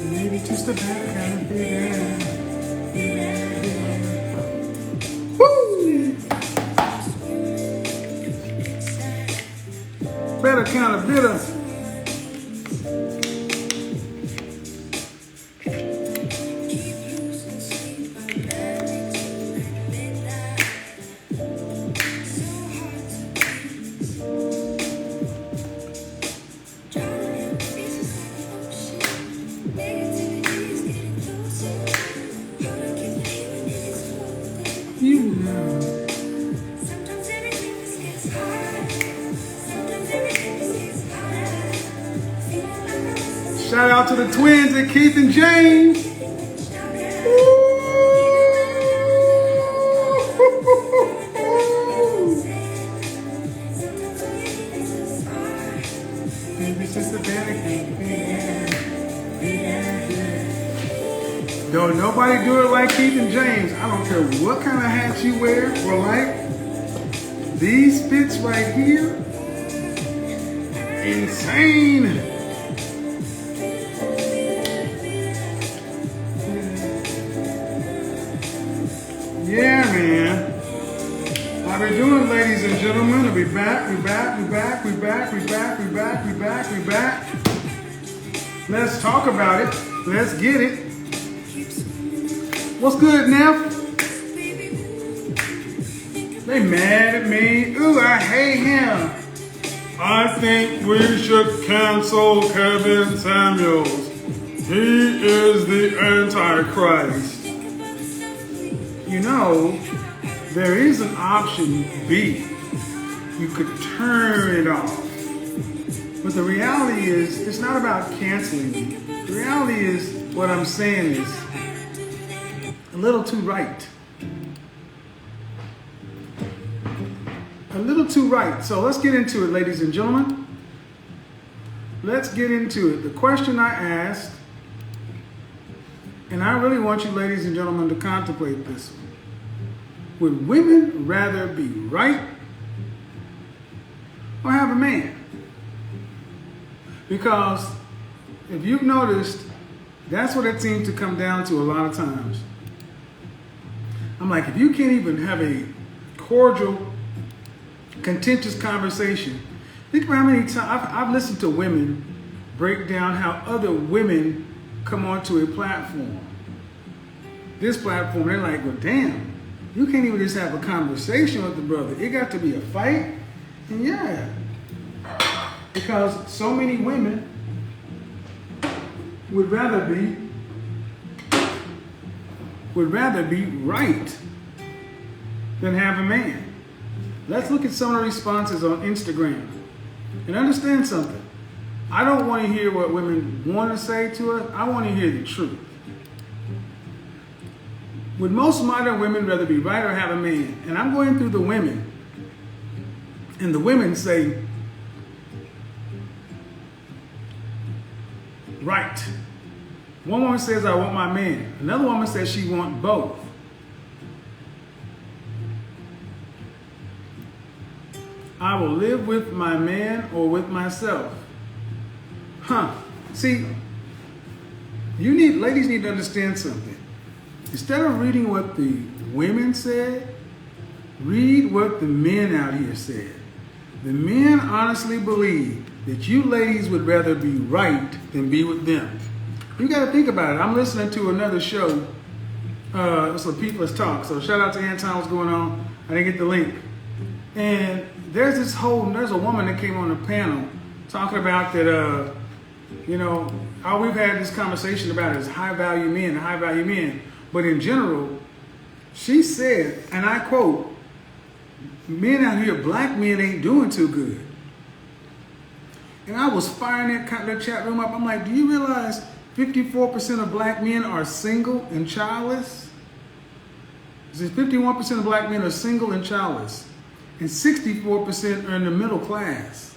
Maybe just a better kind of bitter. Woo! Better kind of bitter. Shout out to the twins and Keith and James. Don't nobody do it like Keith and James. I don't care what kind of hats you wear or like. These fits right here, insane. Yeah, man. How we doing, ladies and gentlemen? We back. Let's talk about it. Let's get it. What's good, Neff? They mad at me. Ooh, I hate him. I think we should cancel Kevin Samuels. He is the Antichrist. You know, there is an option B. You could turn it off. But the reality is, it's not about canceling me. The reality is, what I'm saying is a little too right. A little too right. So let's get into it, ladies and gentlemen. Let's get into it. The question I asked, and I really want you, ladies and gentlemen, to contemplate this one. Would women rather be right or have a man? Because if you've noticed, that's what it seems to come down to a lot of times. I'm like, if you can't even have a cordial, contentious conversation, think about how many times I've listened to women break down how other women come onto a platform. This platform, they're like, well, damn, you can't even just have a conversation with the brother. It got to be a fight. And yeah, because so many women would rather be right than have a man. Let's look at some of the responses on Instagram and understand something. I don't want to hear what women want to say to us. I want to hear the truth. Would most modern women rather be right or have a man? And I'm going through the women. And the women say, right. One woman says, I want my man. Another woman says she wants both. I will live with my man or with myself. See, ladies need to understand something. Instead of reading what the women said, read what the men out here said. The men honestly believe that you ladies would rather be right than be with them. You got to think about it. I'm listening to another show. It's a People's Talk. So shout out to Anton. What's going on? I didn't get the link. And there's a woman that came on the panel talking about that, all we've had this conversation about is high value men. But in general, she said, and I quote, men out here, black men ain't doing too good. And I was firing that chat room up. I'm like, do you realize 54% of black men are single and childless? It says 51% of black men are single and childless, and 64% are in the middle class.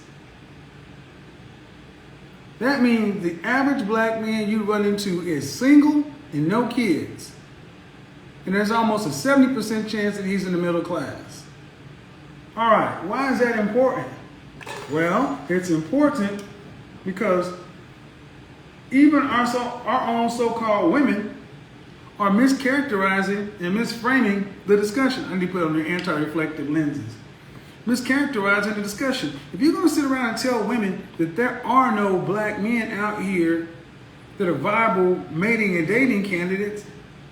That means the average black man you run into is single and no kids. And there's almost a 70% chance that he's in the middle class. All right, why is that important? Well, it's important because even our own so-called women are mischaracterizing and misframing the discussion. I need to put on their anti-reflective lenses. Mischaracterizing the discussion. If you're going to sit around and tell women that there are no black men out here that are viable mating and dating candidates,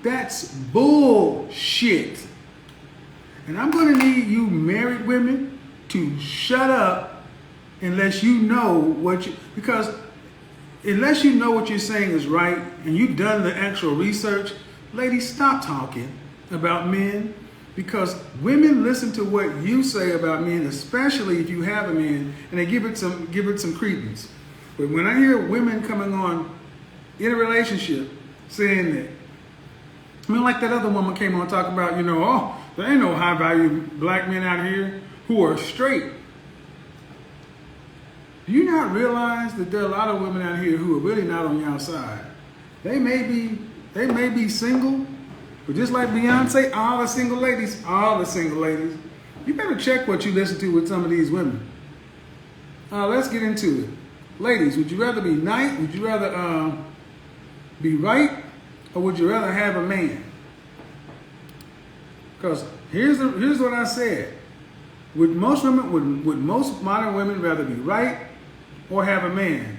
that's bullshit. And I'm going to need you married women to shut up unless you know because unless you know what you're saying is right and you've done the actual research, ladies, stop talking about men, because women listen to what you say about men, especially if you have a man, and they give it some credence. But when I hear women coming on in a relationship saying that, I mean, like that other woman came on talking about, oh, there ain't no high value black men out here who are straight. Do you not realize that there are a lot of women out here who are really not on your side? They may be single, but just like Beyonce, all the single ladies, you better check what you listen to with some of these women. Let's get into it. Ladies, would you rather be nice? Would you rather be right? Or would you rather have a man? Because here's what I said. Would most modern women rather be right or have a man?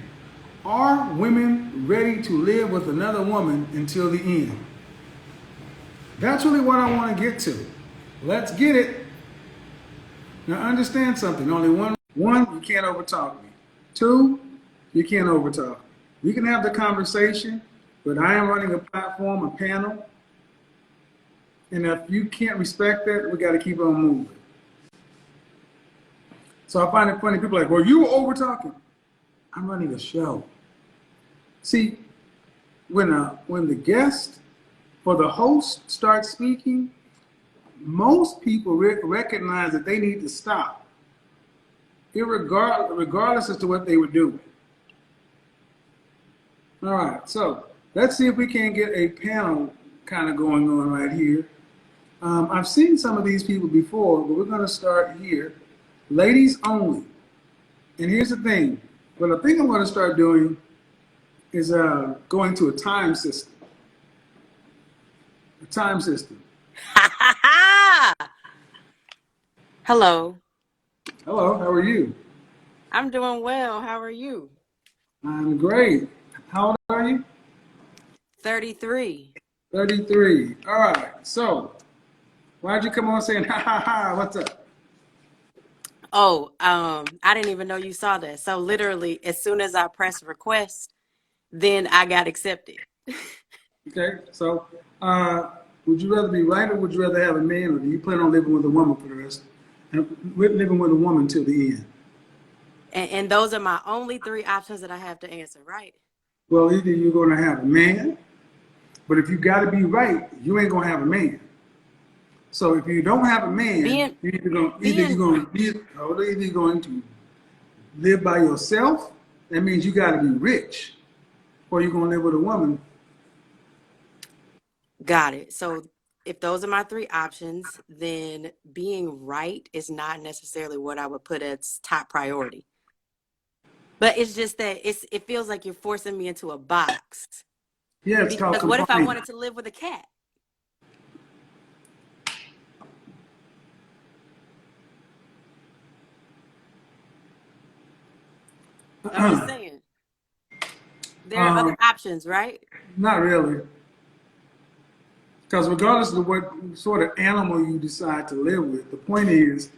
Are women ready to live with another woman until the end? That's really what I want to get to. Let's get it. Now understand something. Only one, you can't overtalk me. Two, you can't overtalk me. We can have the conversation, but I am running a platform, a panel. And if you can't respect that, we got to keep on moving. So I find it funny. People are like, well, you were over talking. I'm running a show. See, when the guest or the host starts speaking, most people recognize that they need to stop, regardless as to what they were doing. All right, so let's see if we can get a panel kind of going on right here. I've seen some of these people before, but we're going to start here. Ladies only. And here's the thing. What I think I'm going to start doing is going to a time system. A time system. Hello. Hello, how are you? I'm doing well. How are you? I'm great. How old are you? 33. 33. All right. So, why'd you come on saying, ha ha ha, what's up? Oh, I didn't even know you saw that. So literally, as soon as I pressed request, then I got accepted. Okay. So, would you rather be right or would you rather have a man, or do you plan on living with a woman for the rest? And living with a woman till the end? And those are my only three options that I have to answer, right? Well, either you're going to have a man, but if you got to be right, you ain't going to have a man. So if you don't have a man, Being you're being either going to live by yourself. That means you got to be rich, or you're going to live with a woman. got it. So if those are my three options, then being right is not necessarily what I would put as top priority. But it's just that it feels like you're forcing me into a box. Yeah, it's called Because what if I compliance. wanted to live with a cat? I'm just saying. There are other options, right? Not really, because regardless of what sort of animal you decide to live with, the point is,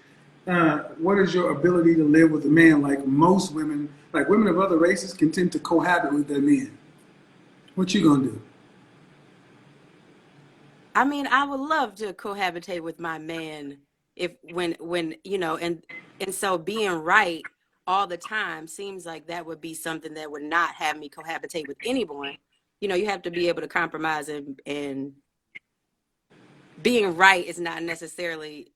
what is your ability to live with a man? Like most women, like women of other races, can tend to cohabit with their men. What you gonna do? I mean, I would love to cohabitate with my man if when and so being right, all the time seems like that would be something that would not have me cohabitate with anyone. You know, you have to be able to compromise, and being right is not necessarily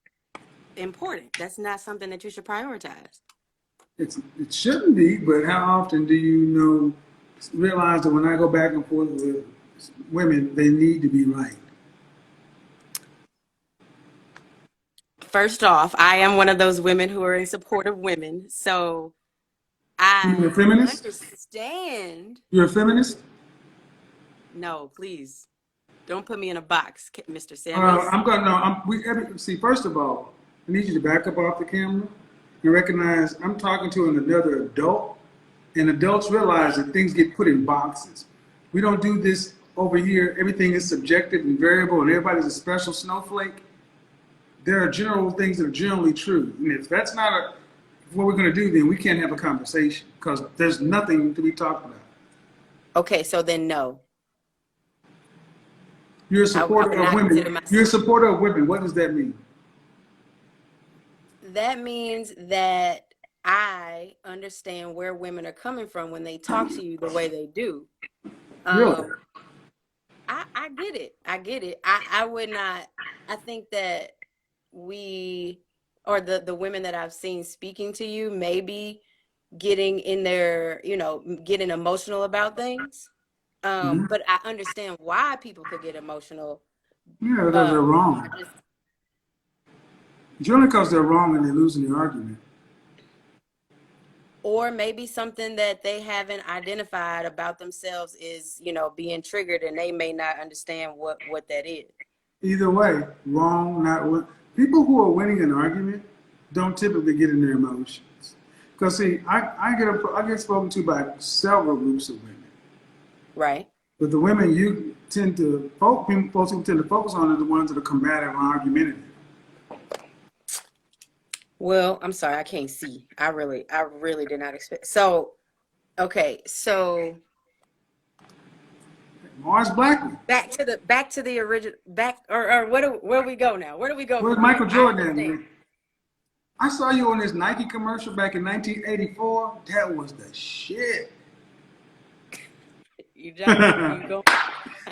important. That's not something that you should prioritize. It shouldn't be, but how often do you realize that when I go back and forth with women, they need to be right? First off, I am one of those women who are in support of women. So You're a I feminist? understand. You're a feminist? No, please don't put me in a box, Mr. Samuels. I'm gonna. No, see. First of all, I need you to back up off the camera and recognize I'm talking to another adult, and adults realize that things get put in boxes. We don't do this over here. Everything is subjective and variable, and everybody's a special snowflake. There are general things that are generally true, and if that's not what we're going to do, then we can't have a conversation because there's nothing to be talked about. Okay, so then no. You're a I supporter would of not consider women. You're a myself. supporter of women. What does that mean? That means that I understand where women are coming from when they talk to you the way they do. Really? Um, I get it. I get it. I would not. I think that we, or the women that I've seen speaking to you, maybe getting in their, getting emotional about things. Mhm. But I understand why people could get emotional. Yeah, because they're wrong. I just, Generally, because they're wrong and they're losing the argument. or maybe something that they haven't identified about themselves is, being triggered, and they may not understand what that is. Either way, wrong, not win. People who are winning an argument don't typically get in their emotions. Because see, I get spoken to by several groups of women, Right. but the women you tend to folks who tend to focus on are the ones that are combative and argumentative. Well, I'm sorry, I can't see. I really did not expect. So, okay, so Mars Blackman. back to the original, back, or where do we go now? Where do we go Where's from here? Michael I Jordan at, understand. man? I saw you on this Nike commercial back in 1984. That was the shit. You jumping, you go.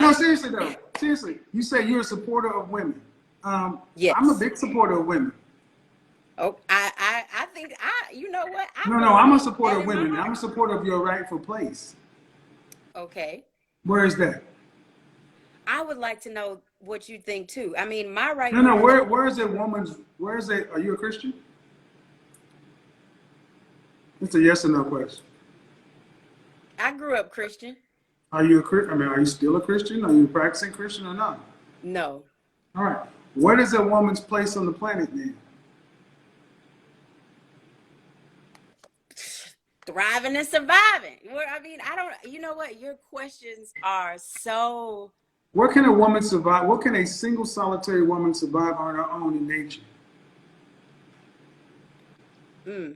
No, seriously though. Seriously, you say you're a supporter of women. I'm a Yes. big supporter of women. Oh, I think you know what? I No, I'm a believe supporter that of in my women. I'm a heart. supporter of your rightful place. Okay. Where is that? I would like to know what you think too. I mean, my No. rightful place. Where is a woman's? Where is it? Are you a Christian? It's a yes or no question. I grew up Christian. Are you a Christian? I mean, are you still a Christian? Are you a practicing Christian or not? No. All right. What is a woman's place on the planet then? Thriving and surviving. Well, I mean, I don't, you know what? Your questions are so, Where can a woman survive? What can a single solitary woman survive on her own in nature? mm.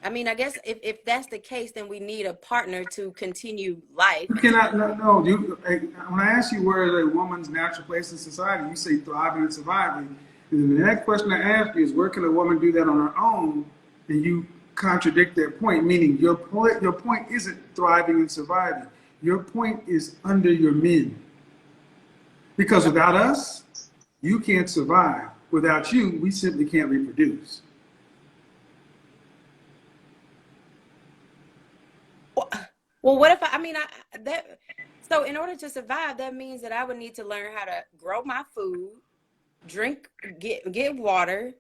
I mean, I guess if that's the case, then we need a partner to continue life You and to, cannot, no. When I ask you where is a woman's natural place in society, you say thriving and surviving. And then the next question I ask you is where can a woman do that on her own? And you contradict that point, meaning your point isn't thriving and surviving. Your point is under your men. Because okay. without us, you can't survive. Without you, we simply can't reproduce. Well, what if I mean, so in order to survive, that means that I would need to learn how to grow my food, drink, get water,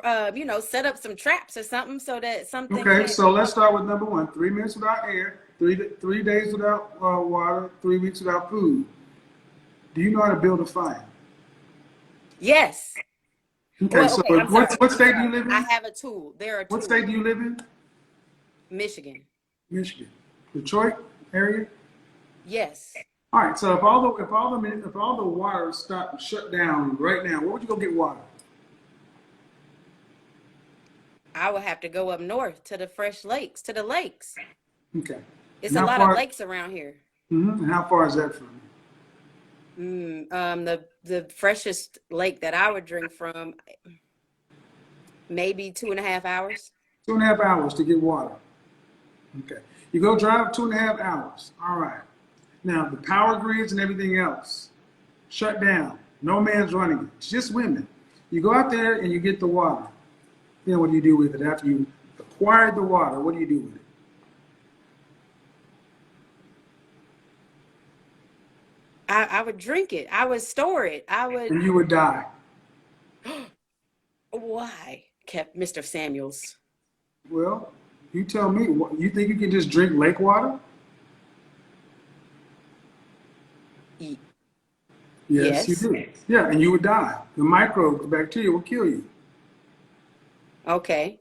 set up some traps or something so that something Okay, can't so let's come. start with number one: 3 minutes without air, 3 days without water, 3 weeks without food. Do you know how to build a fire? Yes. Okay, Well, so okay, I'm sorry. what I'm state do you sorry. live I in? have a tool. There are What state tools. do you live in? Michigan. Michigan, Detroit area. Yes. All right, so if all the water stopped shut down right now, where would you go get water? I would have to go up north to the fresh lakes, to the lakes. Okay, It's and a how lot of far? lakes around here. And how far is that from you? The freshest lake that I would drink from, maybe 2.5 hours. 2.5 hours to get water. Okay. You go drive 2.5 hours. All right. Now, the power grids and everything else shut down. No man's running it. It's just women. You go out there and you get the water. Then what do you do with it after you acquired the water? What do you do with it? I would drink it. I would store it. I would. And you would die. Why? Kept Mr. Samuels. Well, you tell me. You think you can just drink lake water? Y- Yes, you yes. do. Yeah, and you would die. The microbes, the bacteria will kill you. Okay.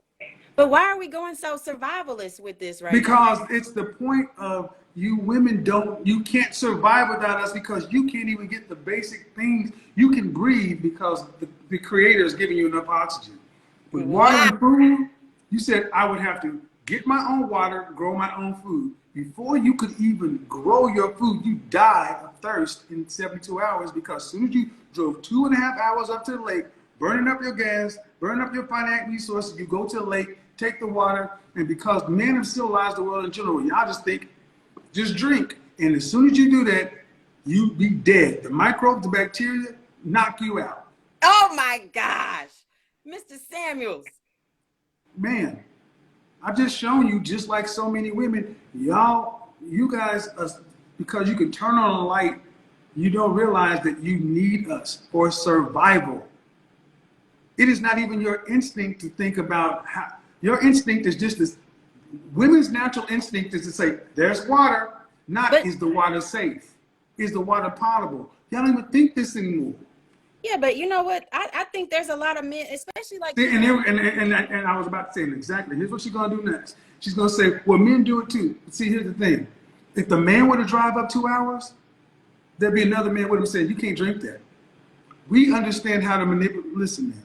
But why are we going so survivalist with this right now? Because it's the point of you women you can't survive without us because you can't even get the basic things. You can breathe because the creator is giving you enough oxygen. With water Wow. and food, you said I would have to get my own water, grow my own food. Before you could even grow your food, you die of thirst in 72 hours because as soon as you drove 2.5 hours up to the lake, burning up your gas, burning up your finite resources, you go to the lake, take the water, and because men have civilized the world in general, y'all just think, just drink. And as soon as you do that, you be dead. The microbes, the bacteria knock you out. Oh my gosh. Mr. Samuels. Man, I've just shown you, just like so many women, you guys, because you can turn on a light, you don't realize that you need us for survival. It is not even your instinct to think about how, your instinct is just this. Women's natural instinct is to say, there's water, not But is the water safe? Is the water potable? Y'all don't even think this anymore. yeah, but you know what? I think there's a lot of men, especially like, See, and I was about to say exactly. Here's what she's gonna do next. She's gonna say, "Well, men do it too." But see, here's the thing: if the man were to drive up 2 hours, there'd be another man with him saying, "You can't drink that." We understand how to manipulate. Listen, man.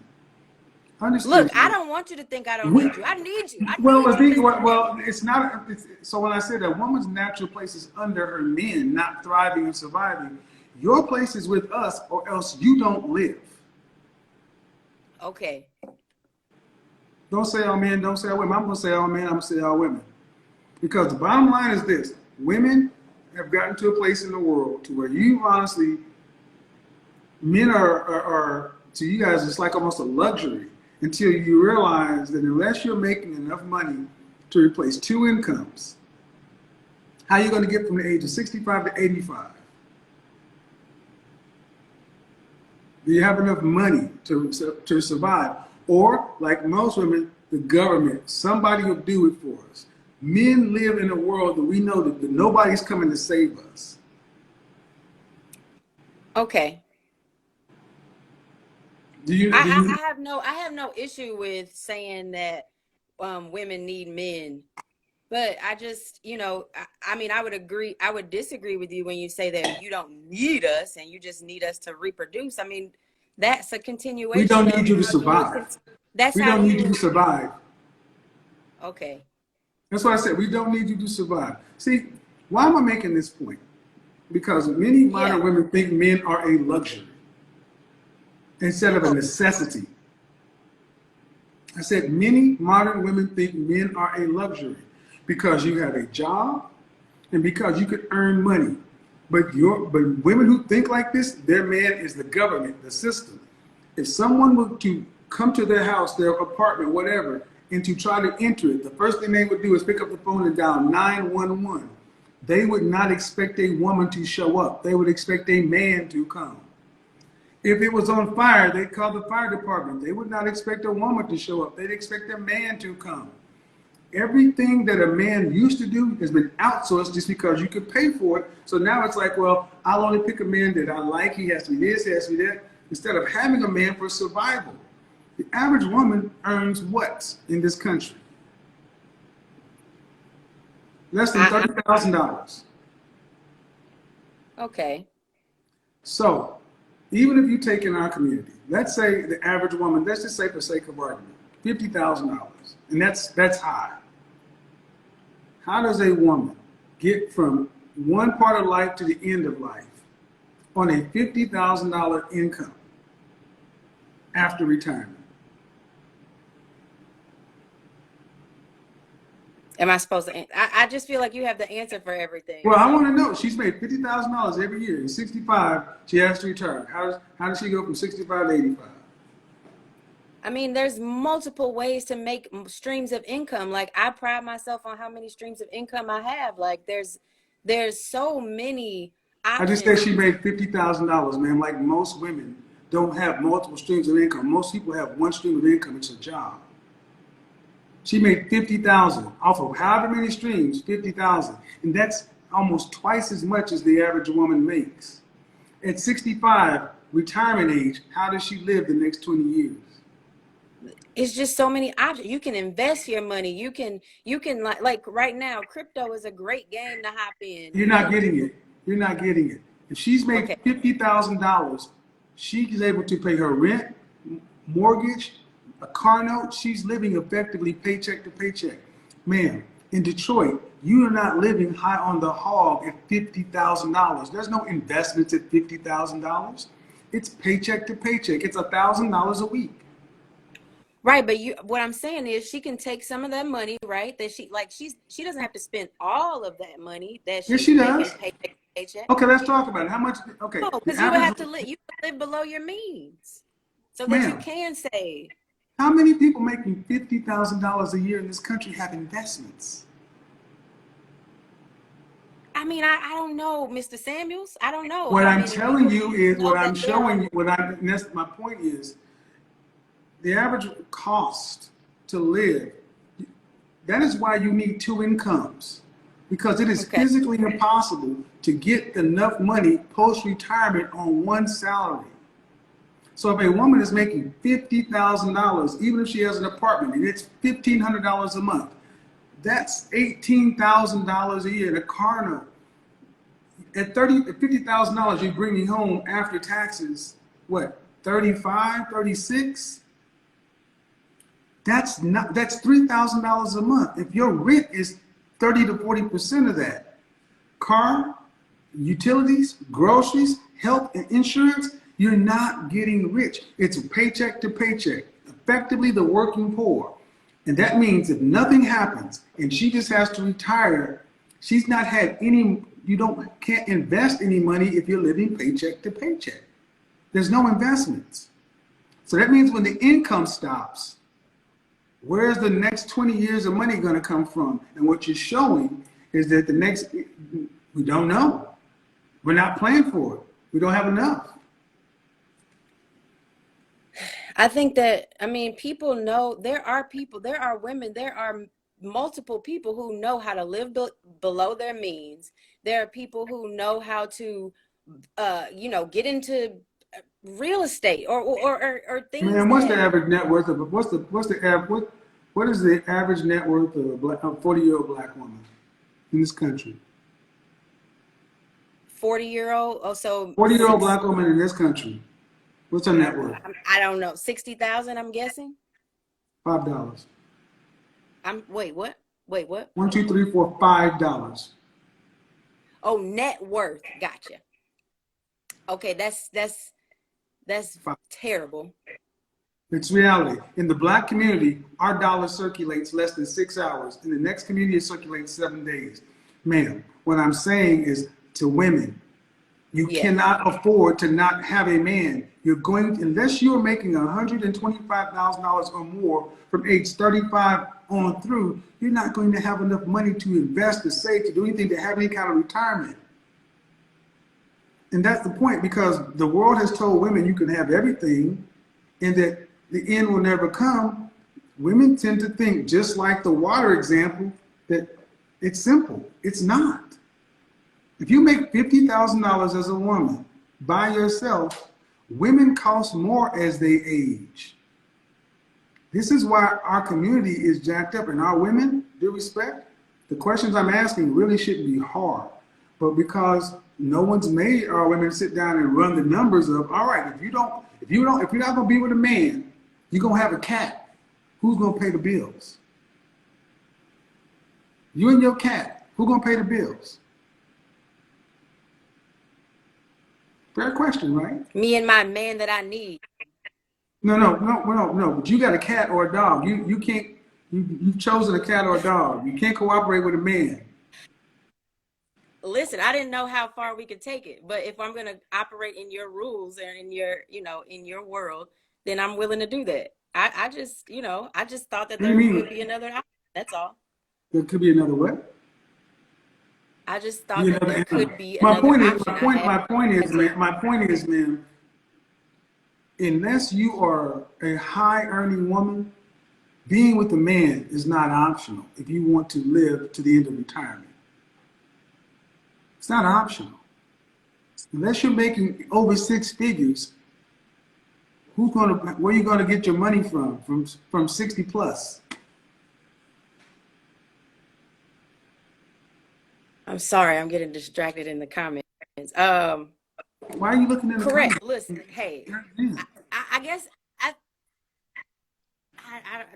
look, Understand. I don't want you to think I don't We, need you. I need you. I well, need you, Mr. Samuels. it's not. So when I said that woman's natural place is under her men, not thriving and surviving, your place is with us, or else you don't live. Okay. Don't say all men, don't say all women. I'm going to say all men, I'm going to say all women. Because the bottom line is this: women have gotten to a place in the world to where you honestly, men are to you guys, it's like almost a luxury until you realize that unless you're making enough money to replace two incomes, how are you going to get from the age of 65 to 85? Do you have enough money to survive? Or, like most women, the government, somebody will do it for us. Men live in a world that we know that nobody's coming to save us. Okay. Do you I have no issue with saying that women need men. But I just, I mean, I would agree. I would disagree with you when you say that you don't need us and you just need us to reproduce. I mean, that's a we don't continuation of need you to how you would. survive. That's We how don't you need you would. to survive. Okay. That's why I said we don't need you to survive. See, why am I making this point? Because many Yeah. modern women think men are a luxury instead of a Oh, necessity. I said many modern women think men are a luxury because you have a job and because you could earn money. But women who think like this, their man is the government, the system. If someone were to come to their house, their apartment, whatever, and to try to enter it, the first thing they would do is pick up the phone and dial 911. They would not expect a woman to show up. They would expect a man to come. If it was on fire, they'd call the fire department. They would not expect a woman to show up. They'd expect a man to come. Everything that a man used to do has been outsourced just because you could pay for it. So now it's like, well, I'll only pick a man that I like. He has to be this, he has to be that, instead of having a man for survival. The average woman earns what in this country? Less than I, $30,000. okay. So even if you take in our community, let's say the average woman, let's just say for sake of argument, $50,000, and that's high. How does a woman get from one part of life to the end of life on a $50,000 income after retirement? Am I supposed to? I just feel like you have the answer for everything. Well, I want So, to know. She's made $50,000 every year. At 65, she has to retire. How does she go from 65 to 85? I mean, there's multiple ways to make streams of income. Like I pride myself on how many streams of income I have. Like there's so many I just said options. she made $50,000, man. Like most women don't have multiple streams of income. Most people have one stream of income. It's a job. She made 50,000 off of however many streams, 50,000, and that's almost twice as much as the average woman makes. At 65, retirement age, how does she live the next 20 years? It's just so many options. You can invest your money. You can like right now, crypto is a great game to hop in. You're You not can getting it. You're not getting it. If she's made okay. $50,000, she's able to pay her rent, mortgage, a car note. She's living effectively paycheck to paycheck. Ma'am, in Detroit, you are not living high on the hog at $50,000. There's no investments at $50,000. It's paycheck to paycheck. It's $1,000 a week. Right, but what I'm saying is she can take some of that money, right? That she doesn't have to spend all of that money that Yes, she's she making does. paycheck to paycheck. Okay, let's talk about it. How much? Okay, No, the because you would average, have to live below your means so that you ma'am, can save. how many people making $50,000 a year in this country have investments? I mean, I don't know, Mr. Samuels. I don't know What how I'm many telling people you is, know what that I'm there are. showing you, and that's my point is, the average cost to live, that is why you need two incomes. Because it is Okay. physically impossible to get enough money post-retirement on one salary. So if a woman is making $50,000, even if she has an apartment and it's $1,500 a month, that's $18,000 a year in a car note. At $50,000, you're bringing home after taxes, what, 35, 36? That's $3,000 a month. If your rent is 30 to 40% of that, car, utilities, groceries, health, and insurance, you're not getting rich. It's paycheck to paycheck, effectively the working poor. And that means if nothing happens and she just has to retire, she's not had any, can't invest any money if you're living paycheck to paycheck. There's no investments. So that means when the income stops, where's the next 20 years of money going to come from? And what you're showing is that we don't know. We're not planning for it. We don't have enough. I think that, I mean, people know there are people, there are women, there are multiple people who know how to live below their means. There are people who know how to, get into real estate or things Man, what's the that average net worth of what is the average net worth of a 40-year-old black woman in this country? 40-year-old, oh, so 40-year-old six, black woman in this country. What's her net worth? I don't know, 60,000, I'm guessing. $5. Wait, what? Wait, what? One, two, three, four, $5. Oh, net worth. Gotcha. Okay, that's Five. terrible. It's reality. In the black community, our dollar circulates less than 6 hours. In the next community, it circulates 7 days. Ma'am, what I'm saying is to women, you Yeah. cannot afford to not have a man. You're going, unless you're making $125,000 or more from age 35 on through, you're not going to have enough money to invest, to save, to do anything, to have any kind of retirement. And that's the point, because the world has told women you can have everything and that the end will never come. Women tend to think, just like the water example, that it's simple. It's not. If you make $50,000 as a woman by yourself, women cost more as they age. This is why our community is jacked up, and our women, due respect, the questions I'm asking really shouldn't be hard. But because no one's made our women sit down and run the numbers of, all right, if you're not gonna be with a man, you're gonna have a cat. Who's gonna pay the bills? You and your cat, who's gonna pay the bills? Fair question, right? Me and my man that I need. No. But you got a cat or a dog. You can't. You've chosen a cat or a dog. You can't cooperate with a man. Listen, I didn't know how far we could take it, but if I'm going to operate in your rules and in your, in your world, then I'm willing to do that. I just, I just thought that What do you there mean? could be another option. That's all. There could be another what? I just Be thought that another there animal. could be My another point is, option. I had my point is, to. man, unless you are a high earning woman, being with a man is not optional if you want to live to the end of retirement. It's not optional. Unless you're making over six figures, where are you gonna get your money from? From 60 plus? I'm sorry, I'm getting distracted in the comments. Why are you looking in the Correct. comments? Listen, hey, Yeah. I guess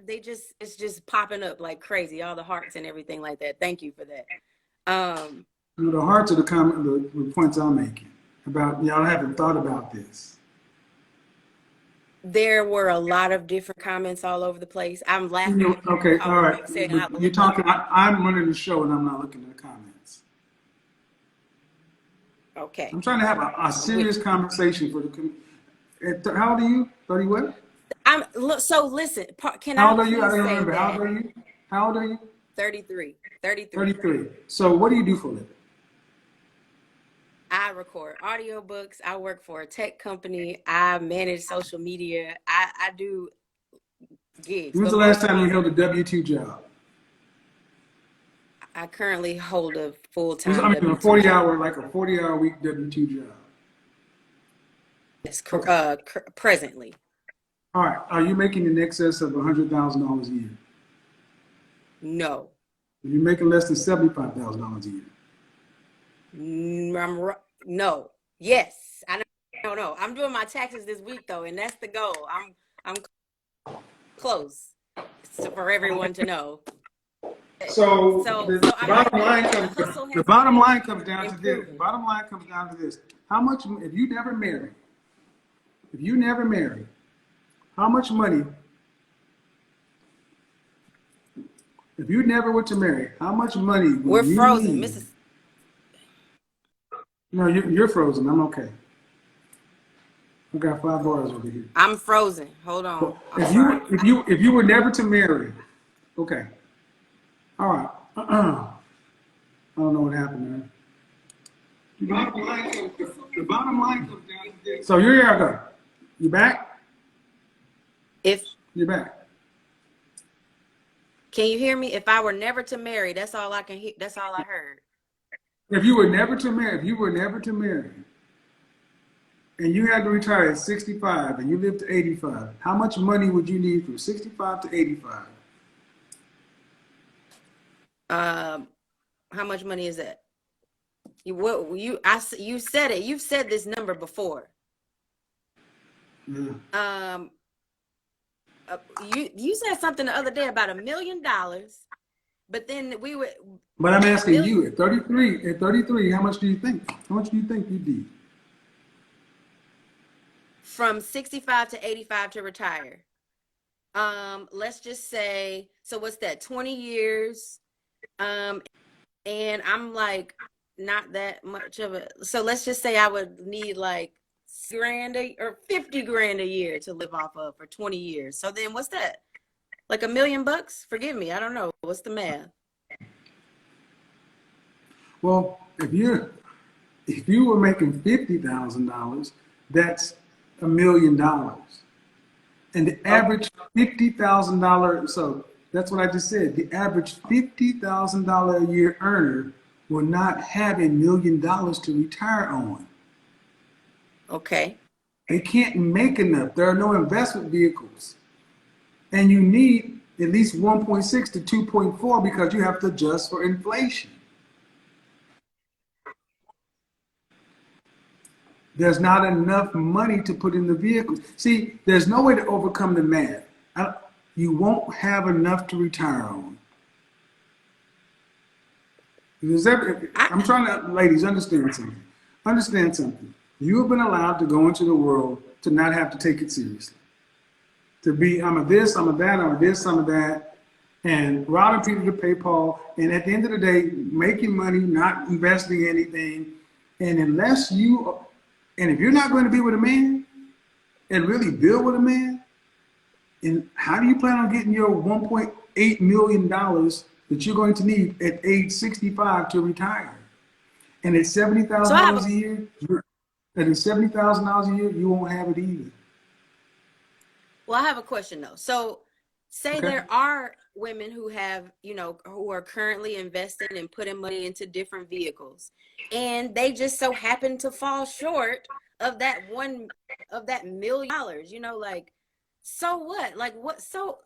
they just it's just popping up like crazy, all the hearts and everything like that. Thank you for that. Um, The hearts of the comment, the points I'm making about y'all haven't thought about this. there were a lot of different comments all over the place. I'm laughing, Okay, all right. saying But out you're loud. talking. I'm running the show and I'm not looking at the comments. Okay, I'm trying to have a I'm with serious you. conversation for the. How old are you? 30 what? So listen. Can How I old are you? I please don't say remember. How old that are you? How old are you? 33, 33. 33. So what do you do for a living? I record audiobooks. I work for a tech company. I manage social media. I do gigs, When's but the last most of time you my held a W-2 job? I currently hold a I full-time mean, a W-2 40 job. hour, like a 40-hour week W-2 job. Yes, Okay. presently. All right. Are you making in excess of $100,000 a year? No. Are you making less than $75,000 a year? No. Yes. I don't know. I'm doing my taxes this week though, and that's the goal. I'm close for everyone to know. So So the I'm bottom like, line the comes hustle the has bottom been line comes down to this. improving. Bottom line comes down to this. How much if you never marry? If you never marry, how much money? If you never were to marry, how much money We're would you frozen, need? Mrs. No, you're frozen. I'm okay. I got 5 bars over here. I'm frozen. Hold on. I'm If sorry. you were never to marry, okay, all right. I don't know what happened there. The bottom line comes down to this. So here I go. You back? If You're back. Can you hear me? If I were never to marry, that's all I can hear. That's all I heard. If you were never to marry, and you had to retire at 65 and you lived to 85, how much money would you need from 65 to 85? How much money is that? You said it. You've said this number before. Yeah. You said something the other day about $1 million, but then we would. But I'm asking million, you, at 33, how much do you think? How much do you think you need? from 65 to 85 to retire. Let's just say, so what's that? 20 years. And I'm like not that much of a. So let's just say I would need like grand or 50 grand a year to live off of for 20 years. So then what's that? Like $1 million? Forgive me, I don't know. What's the math? Well, if you were making $50,000, that's $1 million. And the average $50,000, so that's what I just said. The average $50,000 a year earner will not have $1 million to retire on. Okay. They can't make enough. There are no investment vehicles. And you need at least 1.6 to 2.4 because you have to adjust for inflation. There's not enough money to put in the vehicles. See, there's no way to overcome the math. You won't have enough to retire on. I'm trying to, ladies, understand something. Understand something. You have been allowed to go into the world to not have to take it seriously. To be, I'm a this, I'm a that, I'm a this, I'm a that. and robbing people to pay Paul, and at the end of the day, making money, not investing anything. And if you're not going to be with a man and really build with a man, and how do you plan on getting your $1.8 million that you're going to need at age 65 to retire? And at So I have $70,000 a year, you won't have it either. Well, I have a question though. So say Okay. there are women who have, who are currently investing and putting money into different vehicles, and they just so happen to fall short of that $1 million, like, so what? Like what? So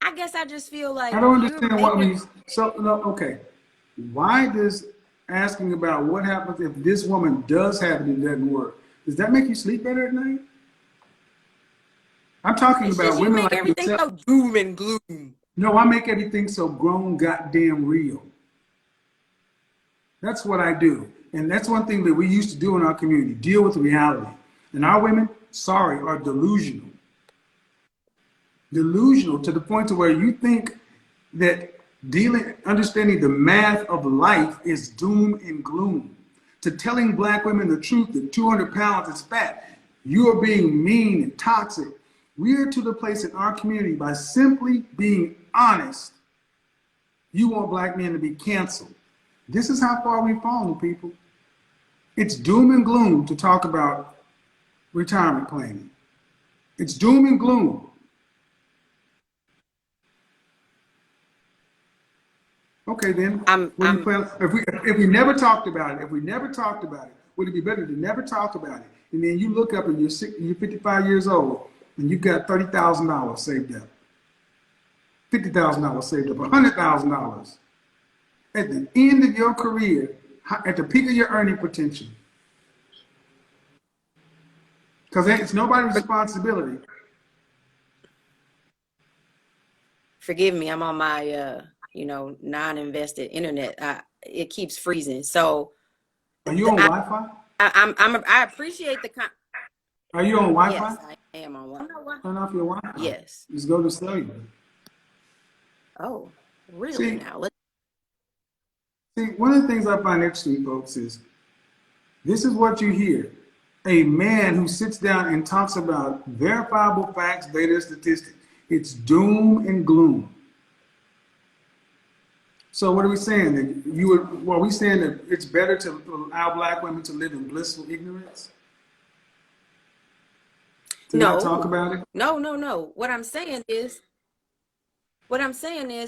I guess I just feel like I don't you're understand what making. means. So, no, okay. Why does asking about what happens if this woman does have it and doesn't work, does that make you sleep better at night? I'm talking It's about just you women make like everything yourself. so doom and gloom. No, I make everything so grown goddamn real. That's what I do. And that's one thing that we used to do in our community, deal with reality. And our women, sorry, are delusional. Delusional to the point to where you think that understanding the math of life is doom and gloom. To telling black women the truth that 200 pounds is fat, you are being mean and toxic. We are to the place in our community by simply being honest. You want black men to be canceled. This is how far we've fallen, people. It's doom and gloom to talk about retirement planning. It's doom and gloom. Okay, then, I'm what do you I'm plan? If we never talked about it, would it be better to never talk about it? And then you look up and you're 55 years old and you've got $30,000 saved up, $50,000 saved up, $100,000 at the end of your career, at the peak of your earning potential, because it's nobody's responsibility. Forgive me. I'm on my non-invested internet. It keeps freezing. So Are you on Wi-Fi? I appreciate the Are you on yes, Wi-Fi? I am on Wi-Fi. Turn off your Wi-Fi. Yes. Just go to cellular. Oh, really? See, Now let's. one of the things I find interesting, folks, is this is what you hear. A man who sits down and talks about verifiable facts, data, statistics. It's doom and gloom. So what are we saying? That are we saying that it's better to allow black women to live in blissful ignorance? To not talk No, about it? no. What I'm saying is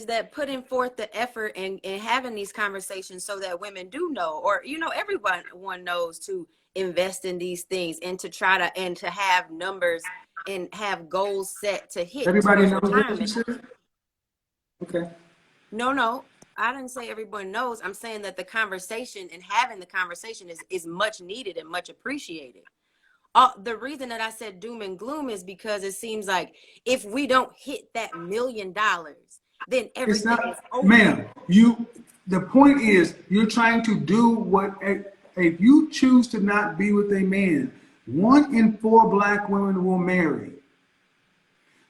that putting forth the effort and having these conversations so that women do know, or everyone knows to invest in these things and to have numbers and have goals set to hit Everybody towards knows that, you retirement. said? Okay. No, I didn't say everyone knows. I'm saying that the conversation and having the conversation is much needed and much appreciated. The reason that I said doom and gloom is because it seems like if we don't hit that $1 million, then It's everything is not, over. ma'am, the point is, you're trying to do what, if you choose to not be with a man, 1 in 4 black women will marry.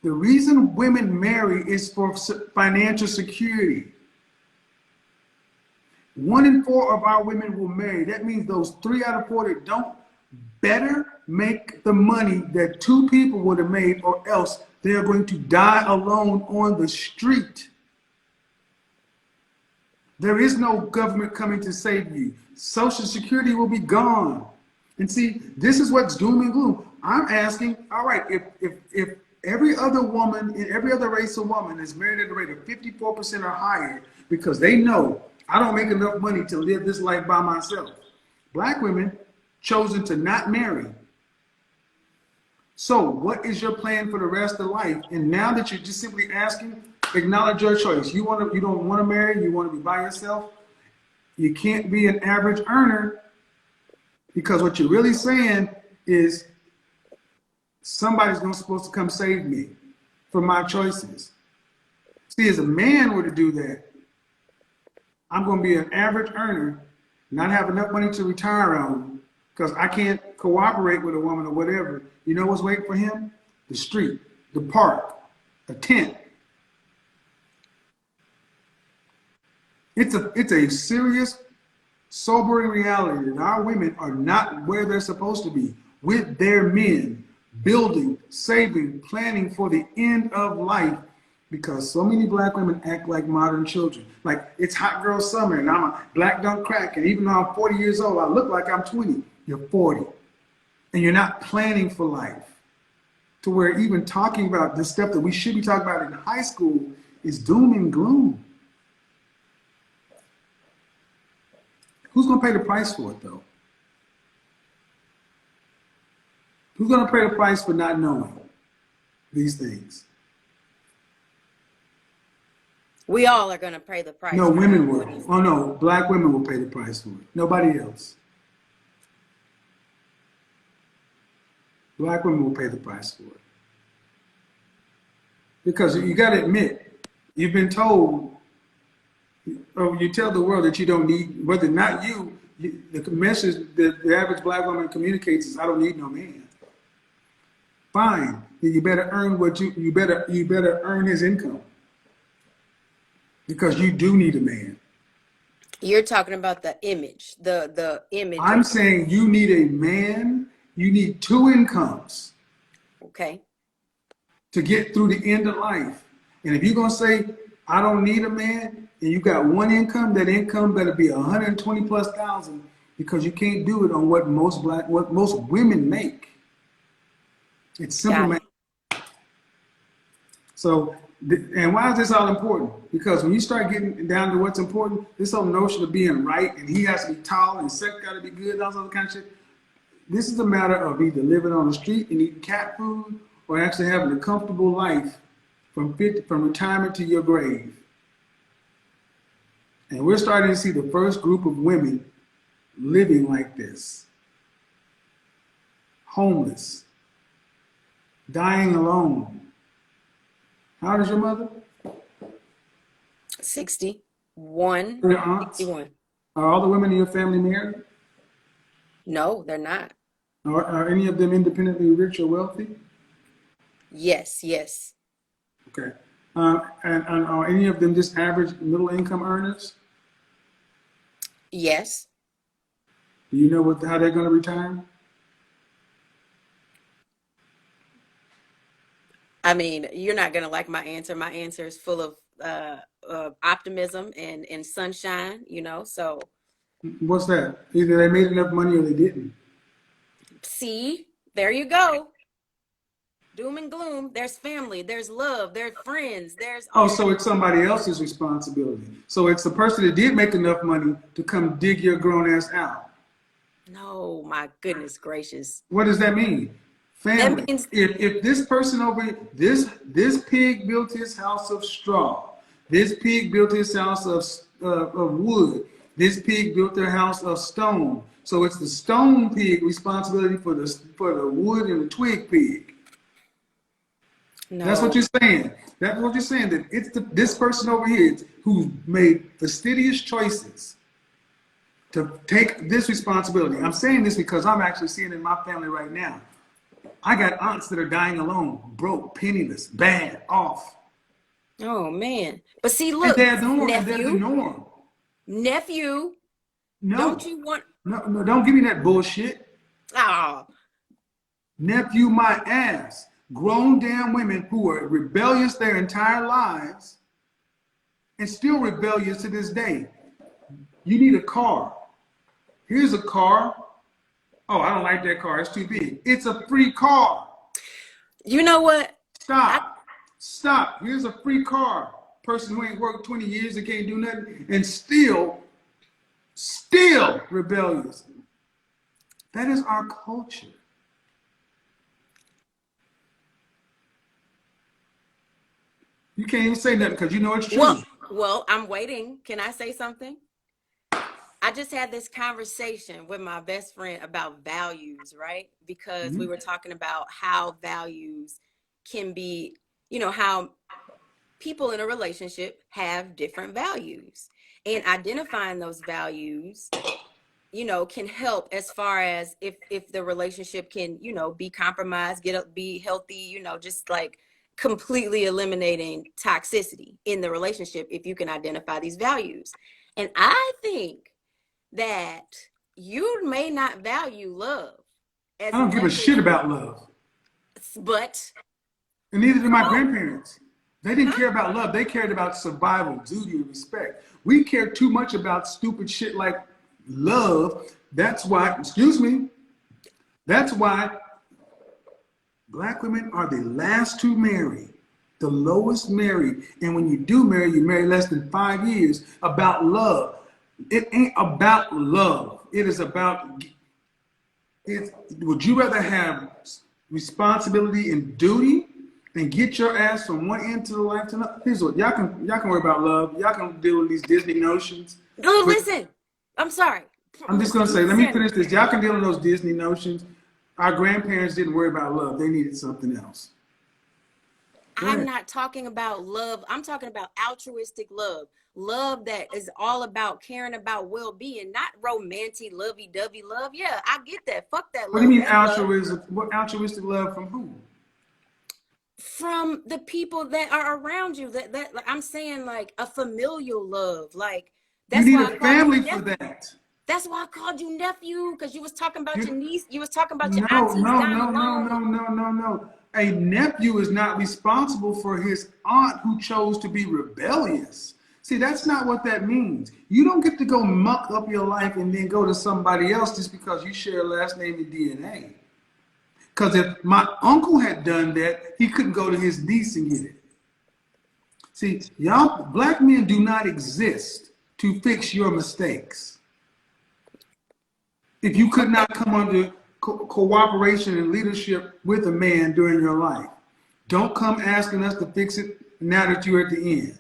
The reason women marry is for financial security. 1 in 4 of our women will marry. That means those 3 out of 4 that don't better make the money that 2 people would have made, or else they are going to die alone on the street. There is no government coming to save you. Social Security will be gone. And see, this is what's doom and gloom. I'm asking, all right, if every other woman in every other race of woman is married at a rate of 54% or higher because they know I don't make enough money to live this life by myself. Black women chosen to not marry. So what is your plan for the rest of life? And now that you're just simply asking, acknowledge your choice. You don't want to marry, you want to be by yourself. You can't be an average earner, because what you're really saying is somebody's supposed to come save me from my choices. See, as a man were to do that, I'm going to be an average earner, not have enough money to retire on because I can't cooperate with a woman or whatever. You know what's waiting for him? The street, the park, a tent. It's a serious, sobering reality that our women are not where they're supposed to be with their men, building, saving, planning for the end of life, because so many black women act like modern children. Like it's hot girl summer and I'm a black don't crack, and even though I'm 40 years old, I look like I'm 20. You're 40 and you're not planning for life, to where even talking about the stuff that we should be talking about in high school is doom and gloom. Who's going to pay the price for it, though? Who's going to pay the price for not knowing these things? We all are going to pay the price No, for not women knowing will. these Oh, things. no, black women will pay the price for it. Nobody else. Black women will pay the price for it. Because you got to admit, you've been told, or you tell the world that you don't need, whether not the message that the average black woman communicates is, I don't need no man. Fine, then you better earn you better earn his income, because you do need a man. You're talking about the image, the image I'm of, saying you need a man. You need two incomes okay. to get through the end of life. And if you're gonna say I don't need a man, and you got one income, that income better be 120 plus thousand, because you can't do it on what most women make. It's simple Got math. it. So, and why is this all important? Because when you start getting down to what's important, this whole notion of being right and he has to be tall and sex got to be good, all other kind of shit. This is a matter of either living on the street and eating cat food, or actually having a comfortable life from retirement to your grave. And we're starting to see the first group of women living like this, homeless, dying alone. How old is your mother? 61. Your aunts? 61. Are all the women in your family married? No, they're not. Are any of them independently rich or wealthy? Yes, yes. Okay. And are any of them just average middle income earners? Yes. Do you know how they're going to retire? I mean, you're not gonna like my answer. My answer is full of optimism and sunshine, you know. So What's that? Either they made enough money or they didn't. see, there you go. Doom and gloom. There's family, there's love, there's friends, there's Oh, all. so it's somebody else's responsibility. So it's the person that did make enough money to come dig your grown ass out. No, my goodness gracious. What does that mean? That Family. means If this person over here, this pig built his house of straw. This pig built his house of wood. This pig built their house of stone. So it's the stone pig responsibility for the wood and the twig pig. That's what no. you're saying. That's what you're saying. That it's this person over here who made fastidious choices to take this responsibility. I'm saying this because I'm actually seeing it in my family right now. I got aunts that are dying alone, broke, penniless, bad, off. Oh man. But see, And look, they're the norm. And they're the nephew, norm. nephew, don't No. you want No, no, don't give me that bullshit. oh Nephew my ass. Grown damn women who are rebellious their entire lives and still rebellious to this day. You need a car. Here's a car. Oh, I don't like that car. It's too big. It's a free car. you know what? I Stop. Stop. Here's a free car. Person who ain't worked 20 years and can't do nothing and still rebellious. That is our culture. You can't even say nothing because you know it's true. well, I'm waiting. Can I say something? I just had this conversation with my best friend about values, right? Because we Mhm. were talking about how values can be, how people in a relationship have different values. And identifying those values, can help as far as if the relationship can, be compromised, be healthy, just like completely eliminating toxicity in the relationship if you can identify these values. And I think that you may not value love I as don't give a much shit as, about love. but And neither did my oh, grandparents. They didn't huh? care about love. They cared about survival, duty, and respect. We care too much about stupid shit like love. That's why, excuse me, that's why black women are the last to marry, the lowest married. And when you do marry, you marry less than 5 years about love. It ain't about love. It is about, would you rather have responsibility and duty and get your ass from one end to the life to another? Here's what y'all can worry about love. Y'all can deal with these Disney notions. No, But listen. I'm sorry. I'm just gonna say, let me finish this. Y'all can deal with those Disney notions. Our grandparents didn't worry about love. They needed something else. Go I'm ahead. not talking about love. I'm talking about altruistic love. Love that is all about caring about well-being, not romantic, lovey-dovey love. Yeah, I get that. Fuck that What do you love. mean That's love altruism? What altruistic love from who? from the people that are around you. That like, I'm saying like a familial love. Like You that's need why I a called you family for nephew. that. That's why I called you nephew, because you was talking about your You, niece. You was talking about your no, aunties no, down no, no, alone. no, no, no, no. A nephew is not responsible for his aunt who chose to be rebellious. See, that's not what that means. You don't get to go muck up your life and then go to somebody else just because you share a last name and DNA. Because if my uncle had done that, he couldn't go to his niece and get it. See, y'all, black men do not exist to fix your mistakes. If you could Okay. not come under cooperation and leadership with a man during your life, don't come asking us to fix it now that you're at the end.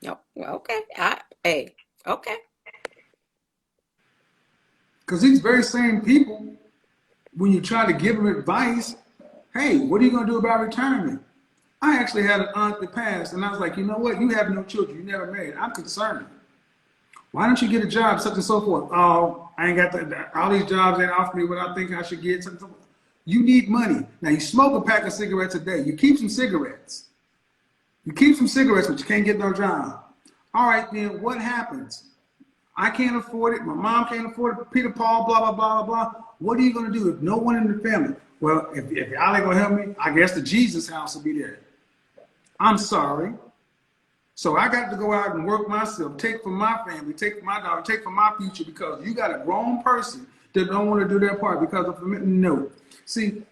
No. Well, okay. Hey. Okay. Because these very same people, when you try to give them advice, hey, what are you going to do about retirement? I actually had an aunt that passed, and I was like, you know what? You have no children. You never married. I'm concerned. Why don't you get a job, such and so forth? Oh, I ain't got all these jobs ain't offer me what I think I should get. You need money. Now, you smoke a pack of cigarettes a day. You keep some cigarettes. You keep some cigarettes, but you can't get no job. All right, then what happens? I can't afford it. My mom can't afford it. Peter Paul, blah, blah, blah, blah, blah. What are you going to do if no one in the family? Well, if y'all ain't going to help me, I guess the Jesus house will be there. I'm sorry. So I got to go out and work myself, take from my family, take from my daughter, take from my future because you got a grown person that don't want to do their part because of no. See,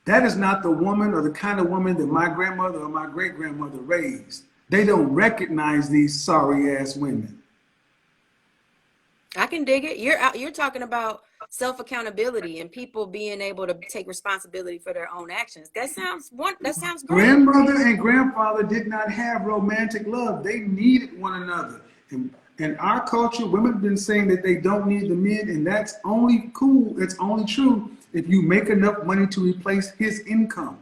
that is not the woman or the kind of woman that my grandmother or my great grandmother raised. They don't recognize these sorry ass women. I can dig it. You're talking about self accountability and people being able to take responsibility for their own actions. That sounds great. Grandmother and grandfather did not have romantic love. They needed one another. And in our culture, women have been saying that they don't need the men, and that's only cool. It's only true if you make enough money to replace his income.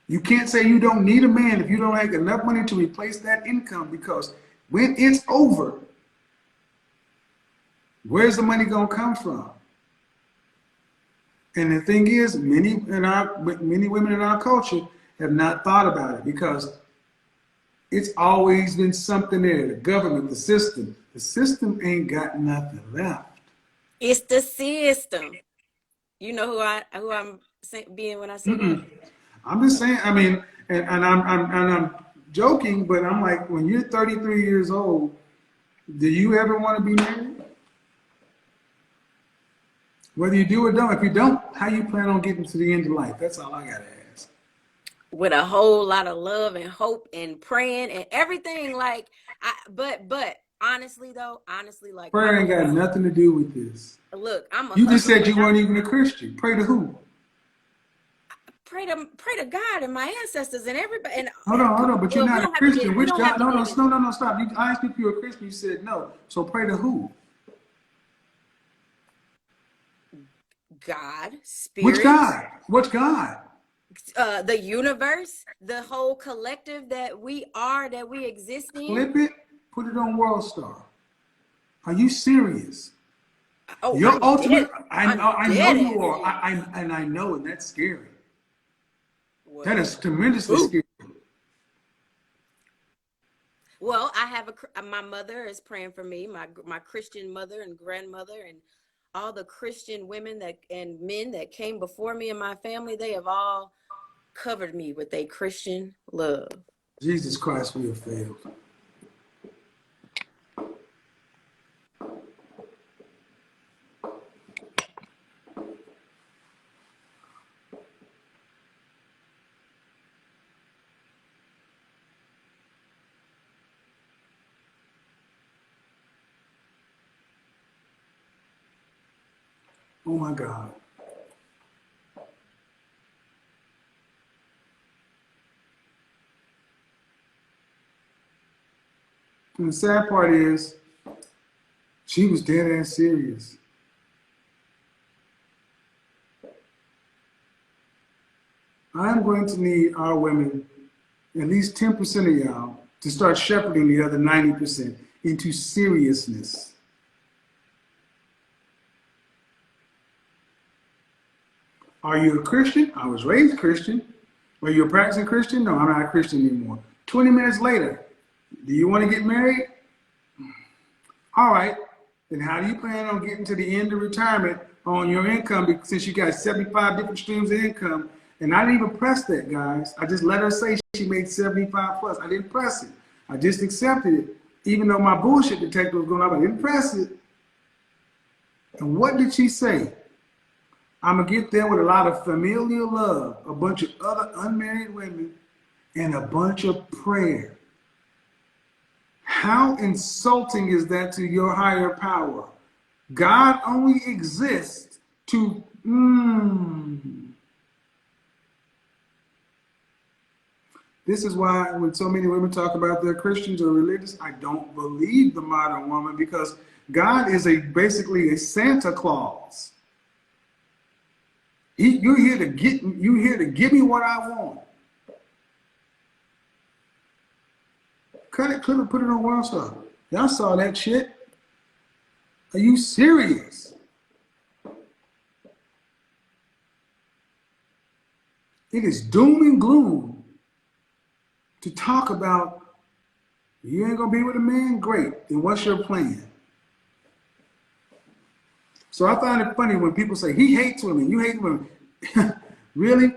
You can't say you don't need a man if you don't make enough money to replace that income because when it's over, where's the money going to come from? And the thing is, many women in our culture have not thought about it because it's always been something there. The government, the system. The system ain't got nothing left. It's the system. You know who I'm being when I say that? I'm just saying. I mean, and I'm joking, but I'm like, when you're 33 years old, do you ever want to be married? Whether you do or don't. If you don't, how you plan on getting to the end of life? That's all I gotta ask. With a whole lot of love and hope and praying and everything. Like but honestly though, like Prayer ain't got nothing to do with this. I'm a You just husband said you without weren't even a Christian. Pray to who? pray to God and my ancestors and everybody and Hold on. But you're well not a Christian. we Which don't have God? to No, get no, into no, no, no. Stop. I asked you if you're a Christian. You said no. So pray to who? God, Which spirit, God? Which God? the universe, the whole collective that we exist in. Clip it. Put it on World Star. Are you serious? Oh, Your ultimate. I'm I know dead you ass are. serious. I know, and that's scary. That Well, is tremendously ooh, scary. Well, I have my mother is praying for me, my Christian mother and grandmother, and all the Christian women that and men that came before me in my family. They have all covered me with a Christian love. Jesus Christ, we have failed. Oh my God. And the sad part is, she was dead ass serious. I'm going to need our women, at least 10% of y'all, to start shepherding the other 90% into seriousness. Are you a Christian? I was raised Christian. Are you a practicing Christian? No, I'm not a Christian anymore. 20 minutes later, do you want to get married? All right. Then how do you plan on getting to the end of retirement on your income since you got 75 different streams of income? And I didn't even press that, guys. I just let her say she made 75 plus. I didn't press it. I just accepted it. Even though my bullshit detector was going up, I didn't press it. And what did she say? I'm going to get there with a lot of familial love, a bunch of other unmarried women, and a bunch of prayer. How insulting is that to your higher power? God only exists to. This is why when so many women talk about they're Christians or religious, I don't believe the modern woman because God is basically a Santa Claus. You're here to give me what I want. Cut it, clip it, put it on World Star. Y'all saw that shit. Are you serious? It is doom and gloom to talk about you ain't gonna be with a man? Great. Then what's your plan? So I find it funny when people say he hates women, you hate women. Really?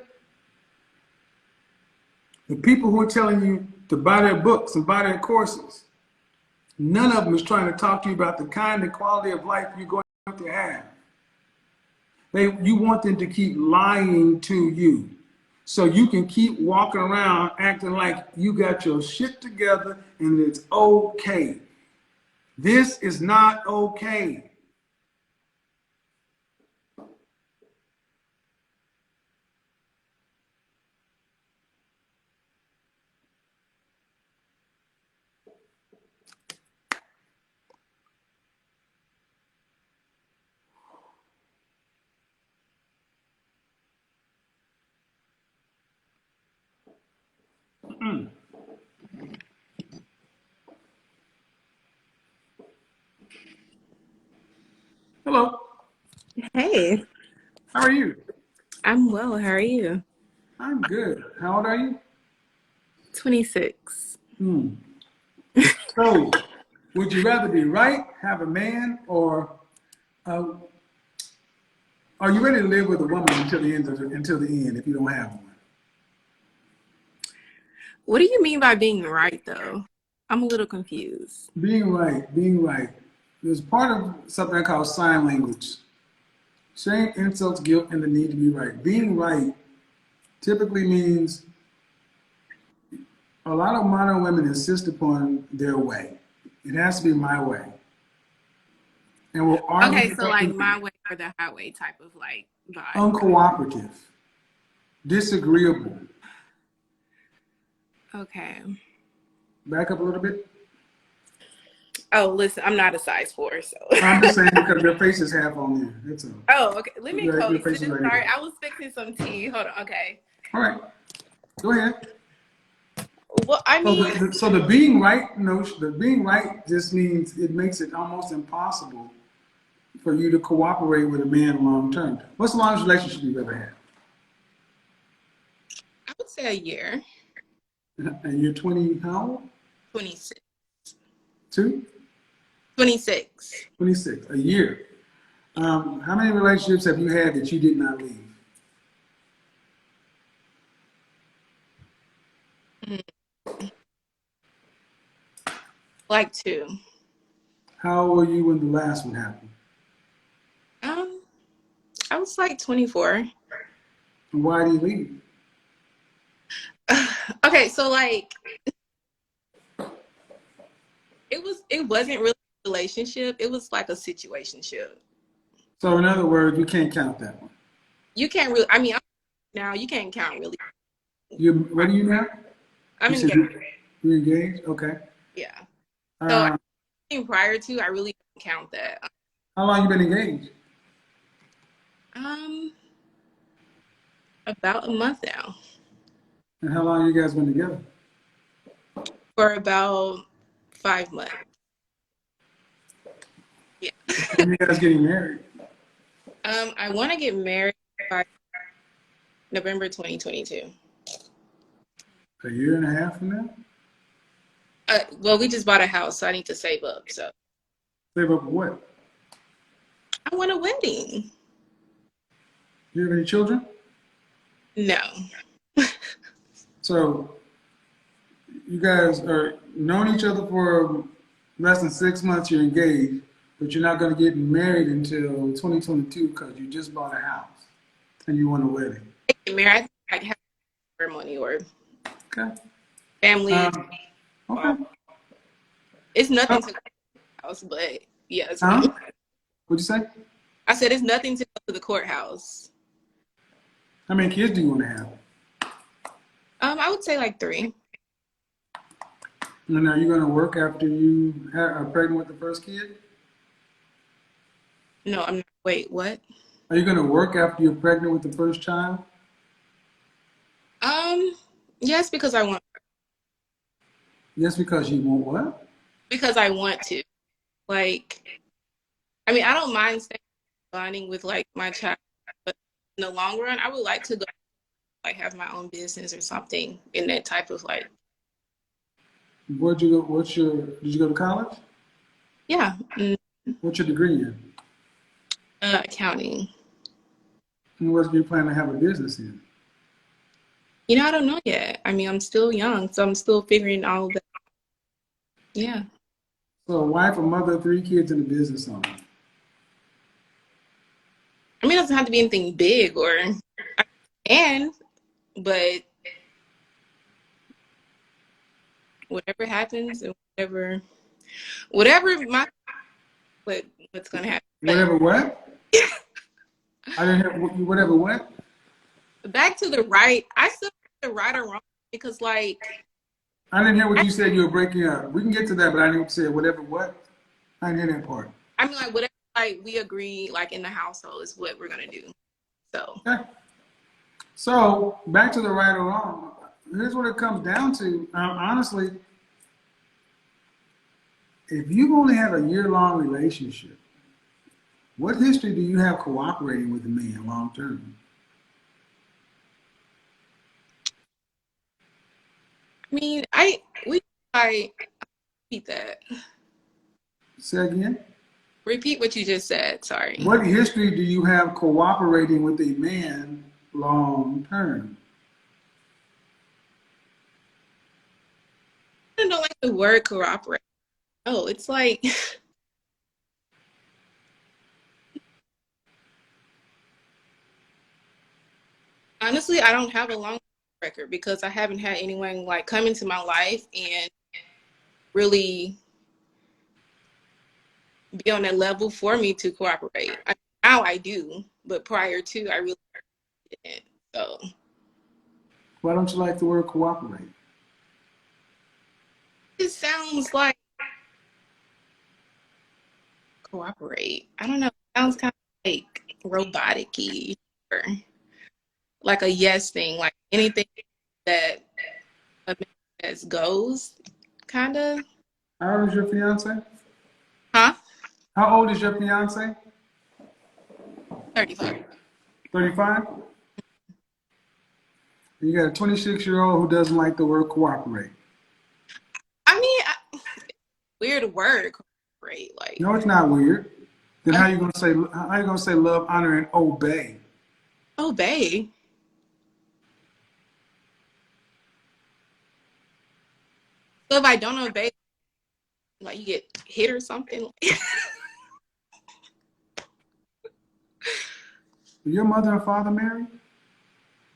The people who are telling you to buy their books and buy their courses, none of them is trying to talk to you about the kind and quality of life you're going to have. You want them to keep lying to you so you can keep walking around acting like you got your shit together and it's okay. This is not okay. Hello. Hey, How are you? I'm well. How are you? I'm good. How old are you? 26. Hmm. So, would you rather be right, have a man, or uh, are you ready to live with a woman until the end if you don't have one? What do you mean by being right, though? I'm a little confused. Being right, being right. There's part of something called sign language. Shame, insults, guilt, and the need to be right. Being right typically means a lot of modern women insist upon their way. It has to be my way. And will Okay, argue so like my way or the highway type of like vibe. uncooperative, disagreeable. Okay. Back up a little bit. Oh, listen, I'm not a size 4, so. I'm just saying because your face is half on there. That's all. Oh, okay. Let me Your face coexist. is right Sorry, here. I was fixing some tea. Hold on. Okay. All right. Go ahead. Well, I So mean, the being right notion, the being right just means it makes it almost impossible for you to cooperate with a man long term. What's the longest relationship you've ever I would say a year. had? And you're 20, how old? 26. 2? 26. 26. A year. How many relationships have you had that you did not leave? Mm, Like 2. How old were you when the last one happened? Um, I was like 24. And why did you leave? Okay, so like it wasn't really a relationship. It was like a situationship. So in other words, you can't count that one. You can't really. I mean, now you can't count really. What are you now? I'm You said engaged. you're engaged? Okay. Yeah. So I Uh, think prior to, I really don't count that. how long you been engaged? Um, about a month now. And how long you guys been together? For about 5 months. Yeah. When you guys getting married? I want to get married by November 2022. A year and a half from now? Well, we just bought a house, so I need to save up. So Save up for what? I want a wedding. Do you have any children? No. So you guys are known each other for less than 6 months. You're engaged, but you're not going to get married until 2022 because you just bought a house and you want a wedding. Get married, like have a ceremony or Okay. family. Okay. It's Oh, nothing to the house, but yeah, it's huh? wedding. What'd you say? I said it's nothing to go to the courthouse. How many kids do you want to have? I would say like 3. And are you going to work after you are pregnant with the first kid? No, I'm not. Wait, what? Are you going to work after you're pregnant with the first child? Um, yes, because I want Yes, because you want what? to. Like, I mean, I don't mind staying bonding with like my child, but in the long run, I would like to go like have my own business or something in that type of like, Where'd you go? Did you go to college? yeah, What's your degree in? accounting. And what do you plan to have a business in? I don't know yet. I mean, I'm still young, so I'm still figuring all of that. Yeah. So a wife, a mother, 3 kids, and a business owner. I mean, it doesn't have to be anything big or, and, but whatever happens and whatever what's gonna happen. But Whatever what? I didn't hear whatever what? back to the right, I still the right or wrong because like I didn't hear what you said. You were breaking up. We can get to that, but I didn't say whatever what. I didn't hear that part. I mean like whatever like we agree like in the household is what we're gonna do. So Okay. So back to the right or wrong. Here's what it comes down to. Honestly, if you've only had a year-long relationship, what history do you have cooperating with a man long term? I mean I repeat that. Say again. Repeat what you just said. Sorry. What history do you have cooperating with a man long term? I don't like the word cooperate. Oh, it's like honestly, I don't have a long record because I haven't had anyone like come into my life and really be on that level for me to cooperate. Now I do, but prior to, I really didn't. So Why don't you like the word cooperate? it sounds like cooperate. I don't know. It sounds kind of like robotic-y or like a yes thing, like anything that a man says goes, kind of. How old is your fiance? Huh? How old is your fiance? 35. 35? You got a 26-year-old who doesn't like the word cooperate. I mean, weird word. Cooperate, like No, it's not weird. Then um, how you gonna say love, honor, and obey? obey. So if I don't obey, like you get hit or something. Are your mother and father married?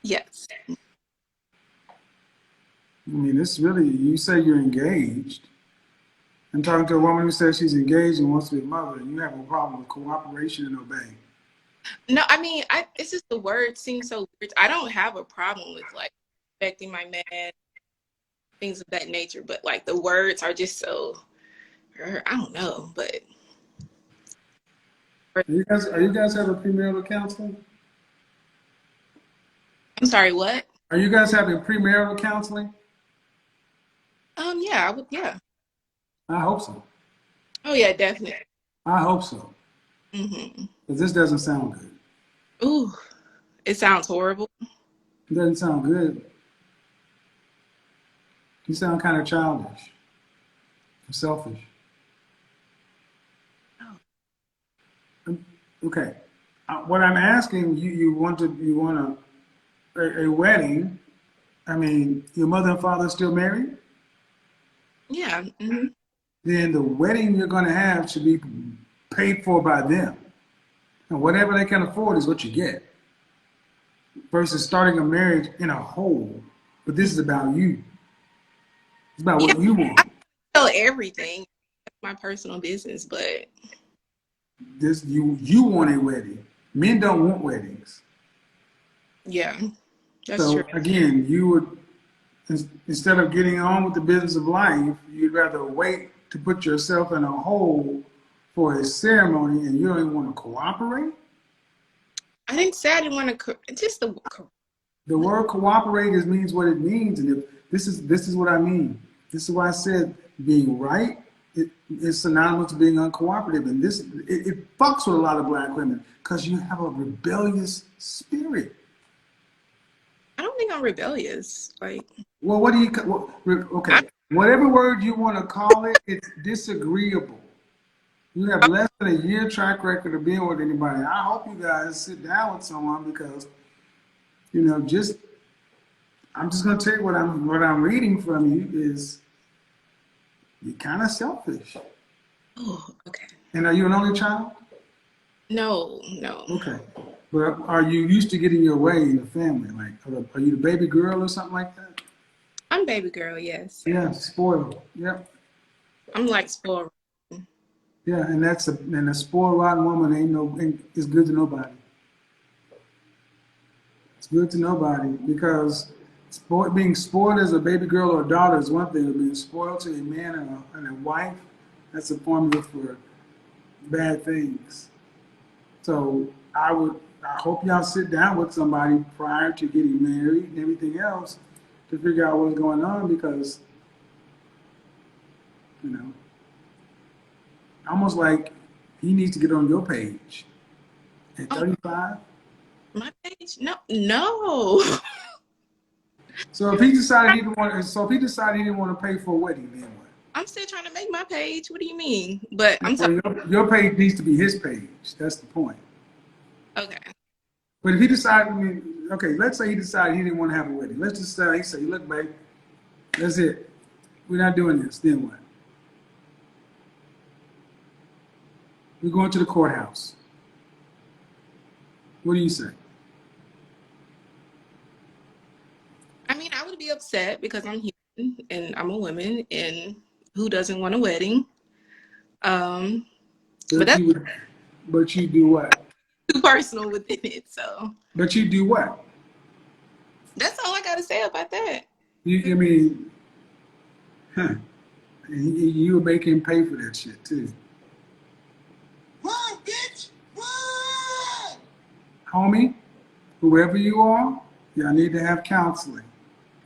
Yes. I mean, this really, you say you're engaged. I'm talking to a woman who says she's engaged and wants to be a mother, and you have a problem with cooperation and obeying. No, I mean, it's just the word seems so weird. I don't have a problem with like respecting my man, things of that nature, but like the words are just so I don't know, but Are you guys having premarital counseling? I'm sorry, what? Are you guys having premarital counseling? Yeah, I would, yeah. I hope so. Oh yeah, definitely. I hope so. Hmm. Because this doesn't sound good. Ooh, it sounds horrible. It doesn't sound good. You sound kind of childish, selfish. Oh. Okay. What I'm asking you want a wedding. I mean, your mother and father are still married? Yeah. Hmm. Then the wedding you're going to have should be paid for by them. And whatever they can afford is what you get. Versus starting a marriage in a hole. But this is about you. It's about Yeah, what you I want. tell everything. That's my personal business, but This you want a wedding. Men don't want weddings. yeah, that's true. So again, you would instead of getting on with the business of life, you'd rather wait to put yourself in a hole for a ceremony, and you don't even want to cooperate. I didn't say I didn't want to. Just the The word cooperate is means what it means, and if this is what I mean. This is why I said being right is synonymous to being uncooperative, and it fucks with a lot of black women because you have a rebellious spirit. I don't think I'm rebellious. Like Well, what do you? I, Okay, whatever word you want to call it, it's disagreeable. You have less than a year track record of being with anybody. I hope you guys sit down with someone because just I'm just gonna tell you what I'm reading from you is you're kind of selfish. oh, okay. And are you an only child? No, no. Okay. But are you used to getting your way in the family? Like, are you the baby girl or something like that? I'm baby girl. Yes, Yeah, spoiled. Yep. I'm like spoiled. Yeah, and a spoiled rotten woman ain't is good to nobody. It's good to nobody because being spoiled as a baby girl or a daughter is one thing, but being spoiled to a man and a wife, that's a formula for bad things. So I hope y'all sit down with somebody prior to getting married and everything else to figure out what's going on because, you know, almost like he needs to get on your page at Oh, 35. my page? No, no. So if he decided he didn't want, so if he decided he didn't want to pay for a wedding, then what? I'm still trying to make my page. What do you mean? But I'm Well, talking. your page needs to be his page. That's the point. Okay. But if he decided, I mean, okay, let's say he decided he didn't want to have a wedding. Let's just say he say, look, babe, that's it. We're not doing this. Then what? We're going to the courthouse. What do you say? I mean, I would be upset because I'm human and I'm a woman, and who doesn't want a wedding? Um, but But that's you would, but you do what? too personal within it. So But you do what? that's all I got to say about that. I mean, huh? You would make him pay for that shit too. Run, bitch! Run! Homie, whoever you are, y'all need to have counseling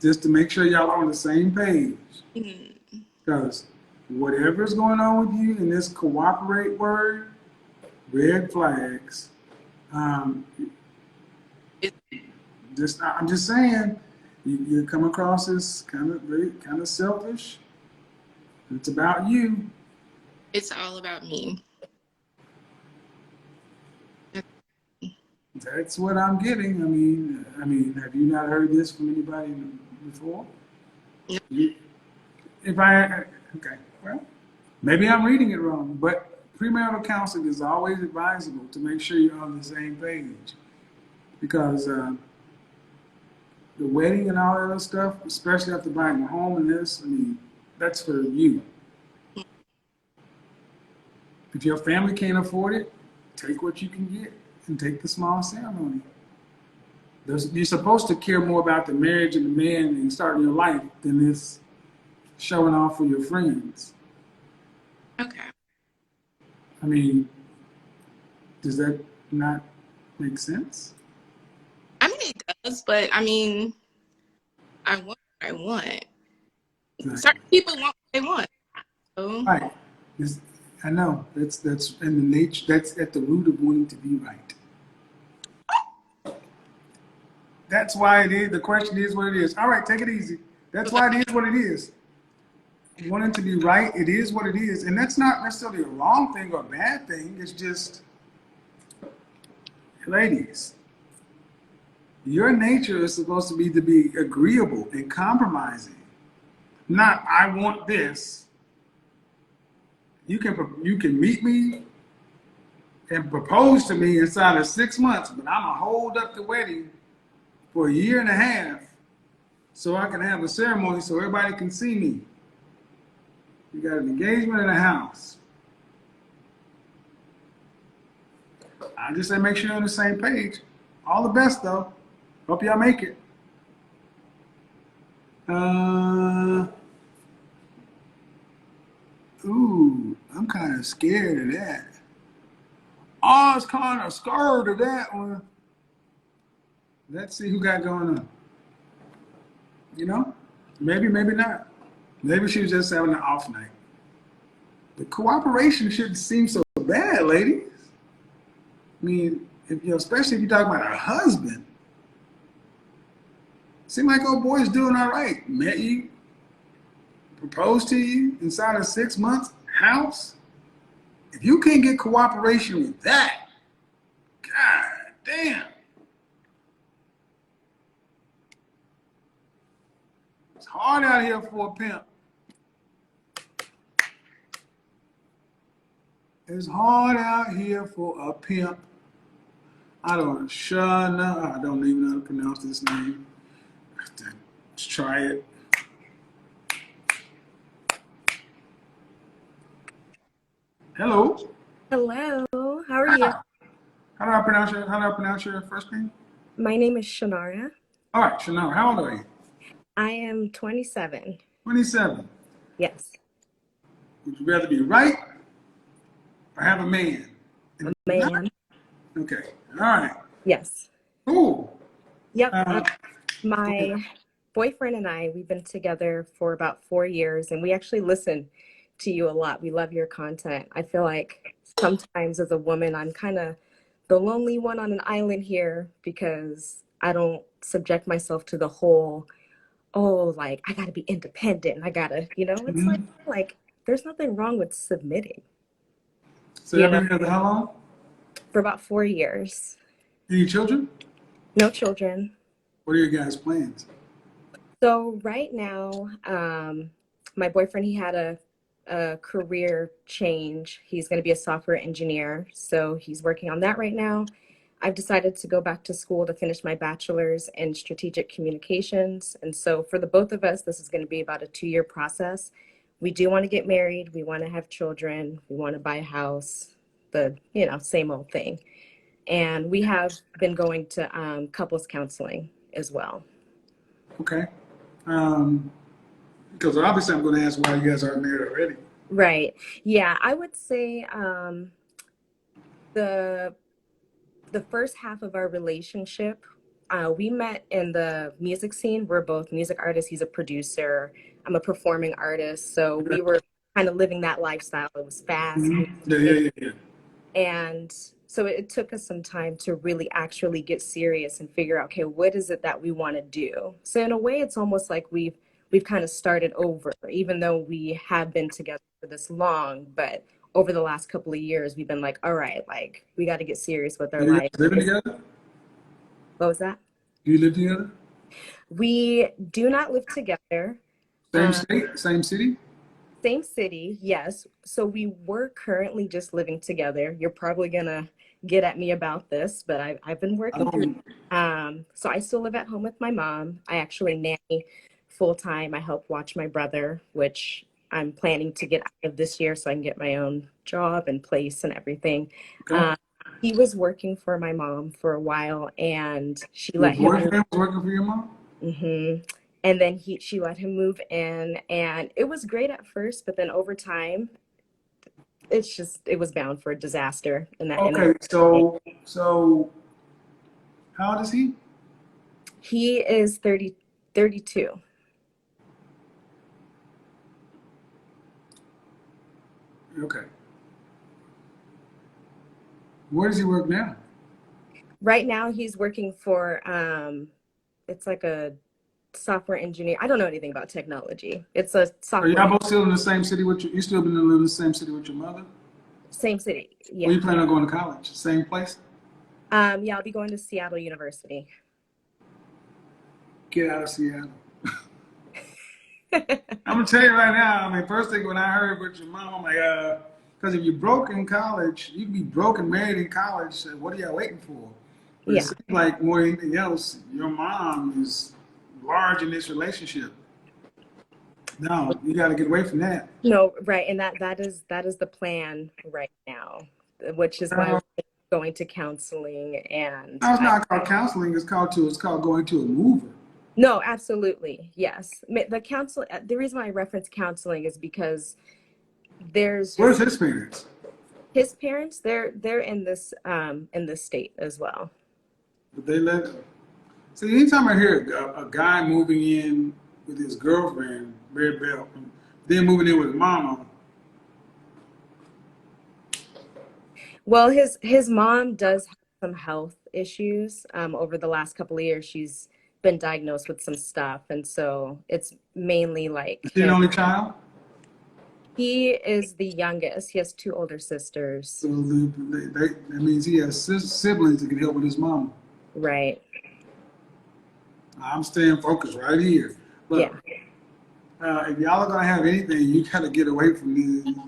just to make sure y'all are on the same page. Mm. Because whatever's going on with you in this cooperate word, red flags. Um, It, I'm just saying, you come across as kind of selfish. It's about you. It's all about me. That's what I'm getting. I mean, have you not heard this from anybody before? You- If I, okay, well, maybe I'm reading it wrong, but premarital counseling is always advisable to make sure you're on the same page because the wedding and all that other stuff, especially after buying a home and this, I mean, that's for you. If your family can't afford it, take what you can get and take the small ceremony. You're supposed to care more about the marriage and the man and starting your life than this showing off for your friends. Okay. I mean, does that not make sense? I mean, it does, but I mean, I want what I want. Exactly. Certain people want what they want. So, Right. I know that's in the nature. That's at the root of wanting to be right. That's why it is. The question is what it is. All right, take it easy. That's why it is what it is. Wanting to be right, it is what it is, and that's not necessarily a wrong thing or a bad thing. It's just, ladies, your nature is supposed to be agreeable and compromising. Not I want this. You can meet me and propose to me inside of 6 months, but I'm gonna hold up the wedding for a year and a half so I can have a ceremony so everybody can see me. You got an engagement in a house. I just say make sure you're on the same page. All the best though. Hope y'all make it. Uh, I'm kind of scared of that. I was kind of scared of that one. Let's see who got going on. You know, maybe, maybe not. Maybe she was just having an off night. The cooperation shouldn't seem so bad, ladies. I mean, if you know, especially if you're talking about a husband. Seem like old boy's doing all right. Met you, proposed to you inside of 6 months, house. If you can't get cooperation with that, god damn. It's hard out here for a pimp. It's hard out here for a pimp. I don't Shana. I don't even know how to pronounce this name. Let's try it. Hello. Hello, how are you? How do I pronounce your first name? My name is Shanara. All right, Shana. How old are you? I am 27. 27. Yes, Would you rather be right or have a man? a And not, man. okay. All right. Yes. Cool. Yep. Uh, go ahead. My boyfriend and I, we've been together for about 4 years, and we actually listen to you a lot. We love your content. I feel like sometimes as a woman, I'm kind of the lonely one on an island here because I don't subject myself to the whole, oh, like I gotta be independent. I gotta, it's Mhm. like there's nothing wrong with submitting, So you y'all know, been together how long? for about 4 years. Any children? No children. What are your guys' plans? So right now, my boyfriend, he had a career change. He's going to be a software engineer. So he's working on that right now. I've decided to go back to school to finish my bachelor's in strategic communications. And so for the both of us, this is going to be about a 2-year process. We do want to get married. We want to have children. We want to buy a house, the, same old thing. And we have been going to couples counseling as well. Okay. Um, because obviously I'm going to ask why you guys aren't married already. Right. Yeah, I would say the the first half of our relationship, we met in the music scene. We're both music artists. He's a producer. I'm a performing artist. So Okay. we were kind of living that lifestyle. It was fast. Mhm. Yeah, yeah, yeah, yeah. And so it took us some time to really actually get serious and figure out, okay, what is it that we want to do? So in a way, it's almost like we've kind of started over, even though we have been together for this long, but over the last couple of years, we've been like, all right, like we got to get serious with our Are you guys life. living together? What was that? Do you live together? We do not live together. Same state, same city? Same city, yes. So we were currently just living together. You're probably gonna get at me about this, but I've been I working through. don't. So I still live at home with my mom. I actually nanny full time. I help watch my brother, which I'm planning to get out of this year so I can get my own job and place and everything. Okay. He was working for my mom for a while, and she Your let him move. boyfriend was working for your mom? And then she let him move in, and it was great at first, but then over time, it was bound for a disaster Okay, so how old is he? He is 32. Okay. Where does he work now? Right now he's working for it's like a software engineer. I don't know anything about technology. It's a Are y'all software. both still in the same city with you still been living in the same city with your mother? Same city. Where Yeah. you plan on going to college? Same place? Yeah, I'll be going to Seattle University. Get out of Seattle. I'm gonna tell you right now. I mean, first thing when I heard with your mom, I'm like, because if you're broke in college, you can be broke and married in college. So what are y'all waiting for? But it Yeah. seems like more than anything else, your mom is large in this relationship. No, you got to get away from that. No, right. And that is the plan right now, which is why Uh, we're going to counseling and no, it's not called counseling. It's called going to a mover. no, absolutely. Yes. The reason why I reference counseling is because there's Where's just his parents? his parents, they're in this state as well. But they let. See, anytime I hear a guy moving in with his girlfriend, red belt, then moving in with mama, Well, his mom does have some health issues. Over the last couple of years, she's been diagnosed with some stuff, and so it's mainly like is he an him. only child? He is the youngest. He has two older So sisters. that means he has siblings that can help with his mama. Right. I'm staying focused right here. Yeah. But if y'all are gonna have anything, you gotta get away from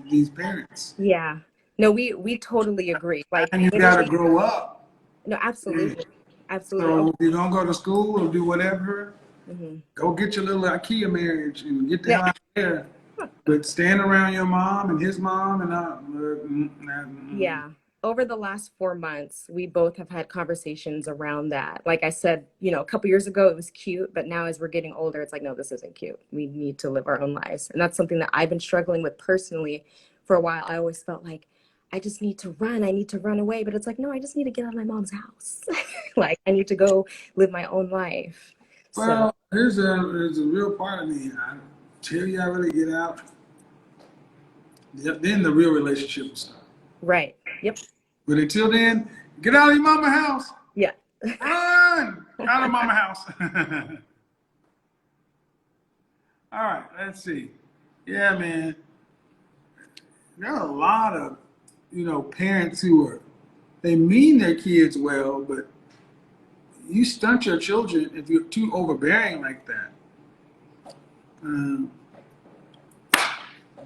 these parents, Yeah. No, we totally agree. Like and you gotta literally, grow up. no, absolutely. Absolutely. So Oh, if you're gonna go to school or do whatever, hmm. go get your little IKEA marriage and get the Yeah. hell out of there. But stand around your mom and his mom and Yeah. Over the last 4 months, we both have had conversations around that. Like I said, a couple years ago, it was cute, but now as we're getting older, it's like, no, this isn't cute. We need to live our own lives. And that's something that I've been struggling with personally for a while. I always felt like I just need to run. I need to run away. But it's like, no, I just need to get out of my mom's house. Like I need to go live my own life. So, well, there's a real part of me. Until y'all really get out, then the real relationship will start. right. Yep. But until then, get out of your mama house. Yeah. Run out of mama house. All right, let's see. Yeah, man. There are a lot of, parents who they mean their kids well, but you stunt your children if you're too overbearing like that. Um,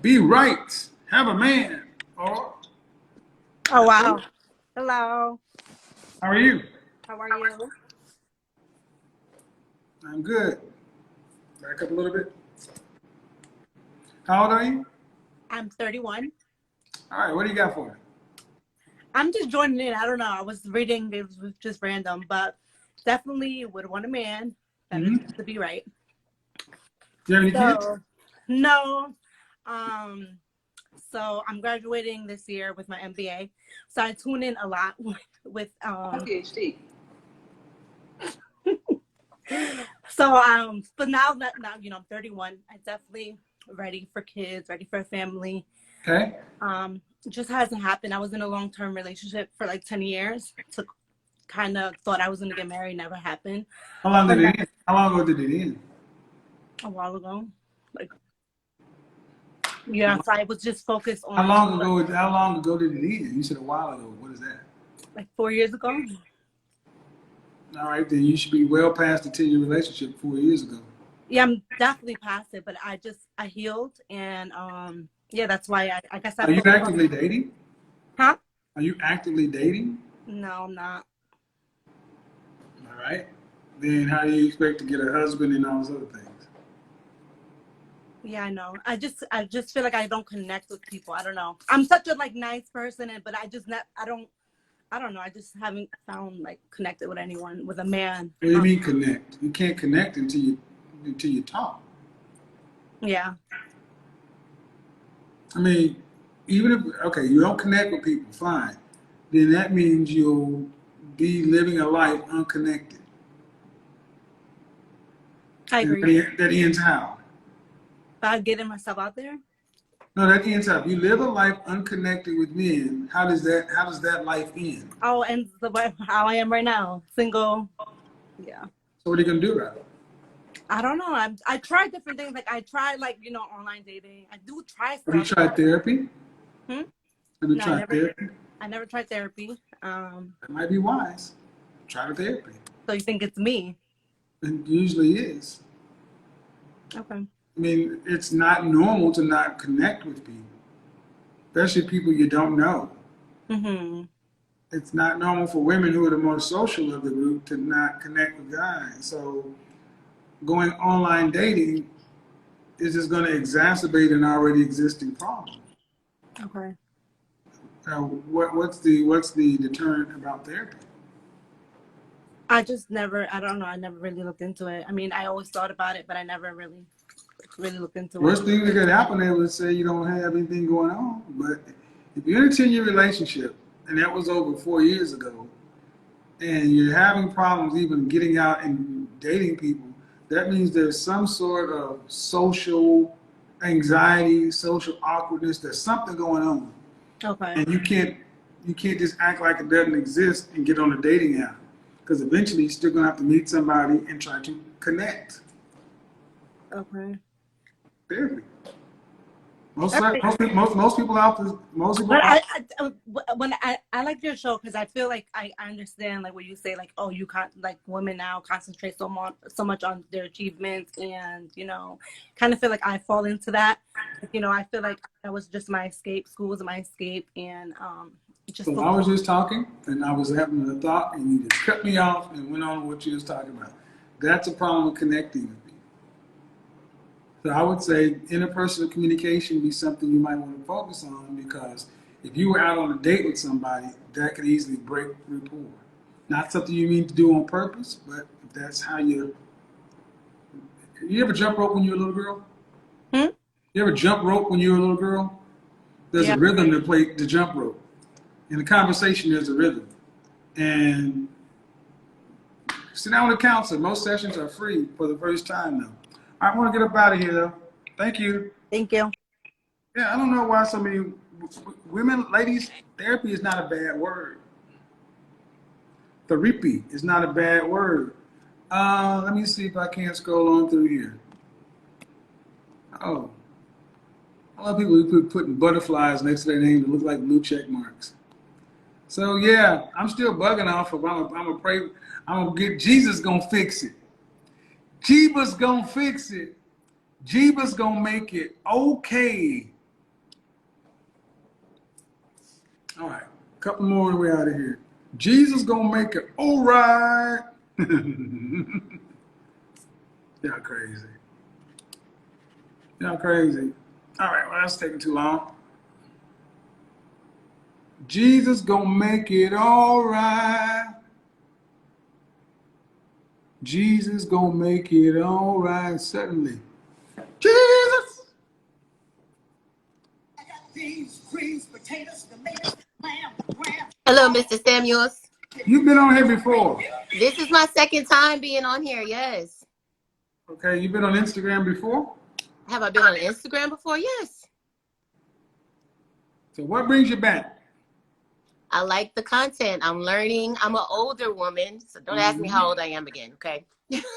be right. Have a man. Or, Oh, wow. Hello. how are you? How are you? I'm good. Back up a little bit. How old are you? I'm 31. All right, what do you got for me? I'm just joining in. I don't know. I was reading, it was just random, but definitely would want a man that is Mm-hmm. to be right. Do you have any kids? So, no. Um, so I'm graduating this year with my MBA. So I tune in a lot with PhD. but now I'm 31, I'm definitely ready for kids, ready for a family. Okay. It just hasn't happened. I was in a long-term relationship for like 10 years. Took kind of thought I was going to get married, never happened. How long But did now, it end? How long ago did it end? a while ago, like Yeah, so I was just focused How on long ago? How long ago did it end? You said a while ago. What is that? like 4 years ago. All right, then you should be well past the 10-year relationship 4 years ago. Yeah, I'm definitely past it, but I healed, and yeah, that's why I guess I Are you focus on. actively dating? Huh? Are you actively dating? No, I'm not. All right. Then how do you expect to get a husband and all those other things? Yeah, I know. I just feel like I don't connect with people. I don't know. I'm such a like nice person, and but I just not. I don't know. I just haven't found like connected with anyone with a man. What do you mean connect? You can't connect until you talk. Yeah. I mean, even if you don't connect with people, fine. Then that means you'll be living a life unconnected. I And agree. that ends how? By getting myself out there. No, that ends how. If you live a life unconnected with men, how does that life end? Oh, and the way how I am right now, single. Yeah. So what are you gonna do about it? I don't know. I try different things. Like I try like online dating. I do try Have you stuff. tried therapy? Hmm? Have you No, tried therapy? I never tried therapy. That might be wise. Try the therapy. So you think it's me? It usually is. Okay. I mean, it's not normal to not connect with people, especially people you don't know. Mhm. It's not normal for women who are the most social of the group to not connect with guys. So going online dating is just going to exacerbate an already existing problem. Okay. What's the deterrent about therapy? I just never. I don't know. I never really looked into it. I mean, I always thought about it, but I never really looked into it. Worst thing that could happen is let's say you don't have anything going on. But if you're in a 10-year relationship and that was over 4 years ago, and you're having problems even getting out and dating people, that means there's some sort of social anxiety, social awkwardness. There's something going on, Okay. and you can't just act like it doesn't exist and get on a dating app, because eventually you're still gonna have to meet somebody and try to connect. Okay. Therapy. Most Okay. most people out there, most people But out. when I like your show because I feel like I understand like what you say like oh you can't like women now concentrate so much on their achievements and kind of feel like I fall into that I feel like that was just my escape. School was my escape and just So I was just talking, and I was having a thought, and you just cut me off and went on what you was talking about. That's a problem with connecting with people. So I would say interpersonal communication be something you might want to focus on, because if you were out on a date with somebody, that could easily break rapport. Not something you mean to do on purpose, but if that's how you ever jump rope when you were a little girl? Hmm? You ever jump rope when you were a little girl? There's Yeah. a rhythm to play the jump rope. In the conversation, there's a rhythm. And sit down with a counselor. Most sessions are free for the first time now. I want to get up out of here though. Thank you. Thank you. Yeah, I don't know why so many women, ladies, therapy is not a bad word. Therapy is not a bad word. Let me see if I can't scroll on through here. Oh, a lot of people who putting butterflies next to their name that look like blue check marks. So yeah, I'm still bugging off of I'm gonna pray. I'm gonna get Jesus gonna fix it. Jeebus gonna fix it. Jeebus gonna make it okay. All right, a couple more and we're out of here. Jesus gonna make it all right. Y'all crazy. Y'all crazy. All right, well that's taking too long. Jesus gonna make it all right. Jesus gonna make it all right suddenly. Jesus. Hello, Mr. Samuels. You've been on here before. This is my second time being on here. Yes. Okay, you've been on Instagram before? Have I been on Instagram before? Yes. So what brings you back? I like the content. I'm learning. I'm an older woman, so don't ask me how old I am again, okay?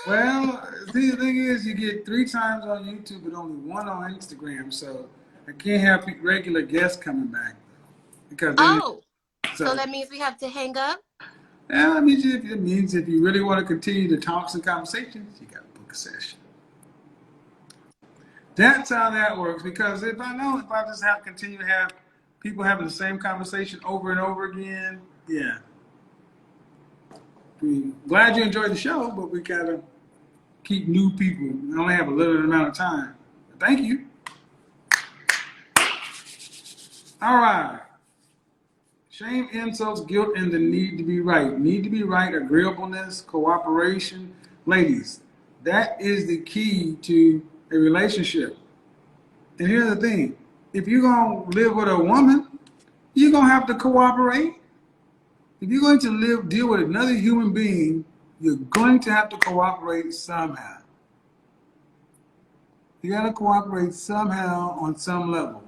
Well, see, the thing is, you get 3 times on YouTube, but only 1 on Instagram. So I can't have regular guests coming back because then Oh, so that means we have to hang up? well, it means if you really want to continue the talks and conversations, you got to book a session. That's how that works. Because if I just have to continue to have people having the same conversation over and over again, yeah. Glad you enjoyed the show, but we gotta keep new people. We only have a limited amount of time. Thank you. All right. Shame, insults, guilt, and the need to be right. Need to be right, agreeableness, cooperation. Ladies, that is the key to a relationship. And here's the thing. If you're going to live with a woman, you're going to have to cooperate. If you're going to deal with another human being, you're going to have to cooperate somehow. You got to cooperate somehow on some level.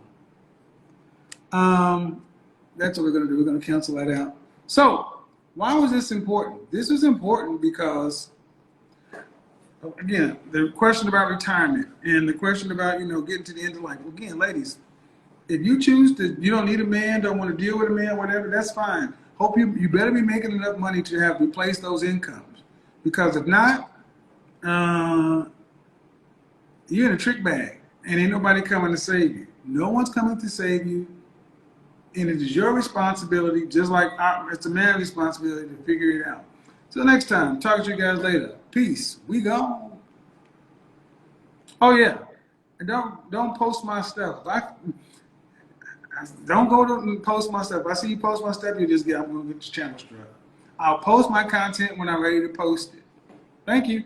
That's what we're going to do. We're going to cancel that out. So, why was this important? This was important because, again, the question about retirement and the question about, getting to the end of life. Again, ladies, if you choose you don't need a man, don't want to deal with a man, whatever, that's fine. Hope you better be making enough money to have replaced those incomes. Because if not, you're in a trick bag and ain't nobody coming to save you. No one's coming to save you. And it is your responsibility, just like it's a man's responsibility to figure it out. Till next time, talk to you guys later. Peace. We gone. Oh yeah, and don't post my stuff. Don't go to post my stuff. If I see you post my stuff, I'm gonna get your channel struck. I'll post my content when I'm ready to post it. Thank you.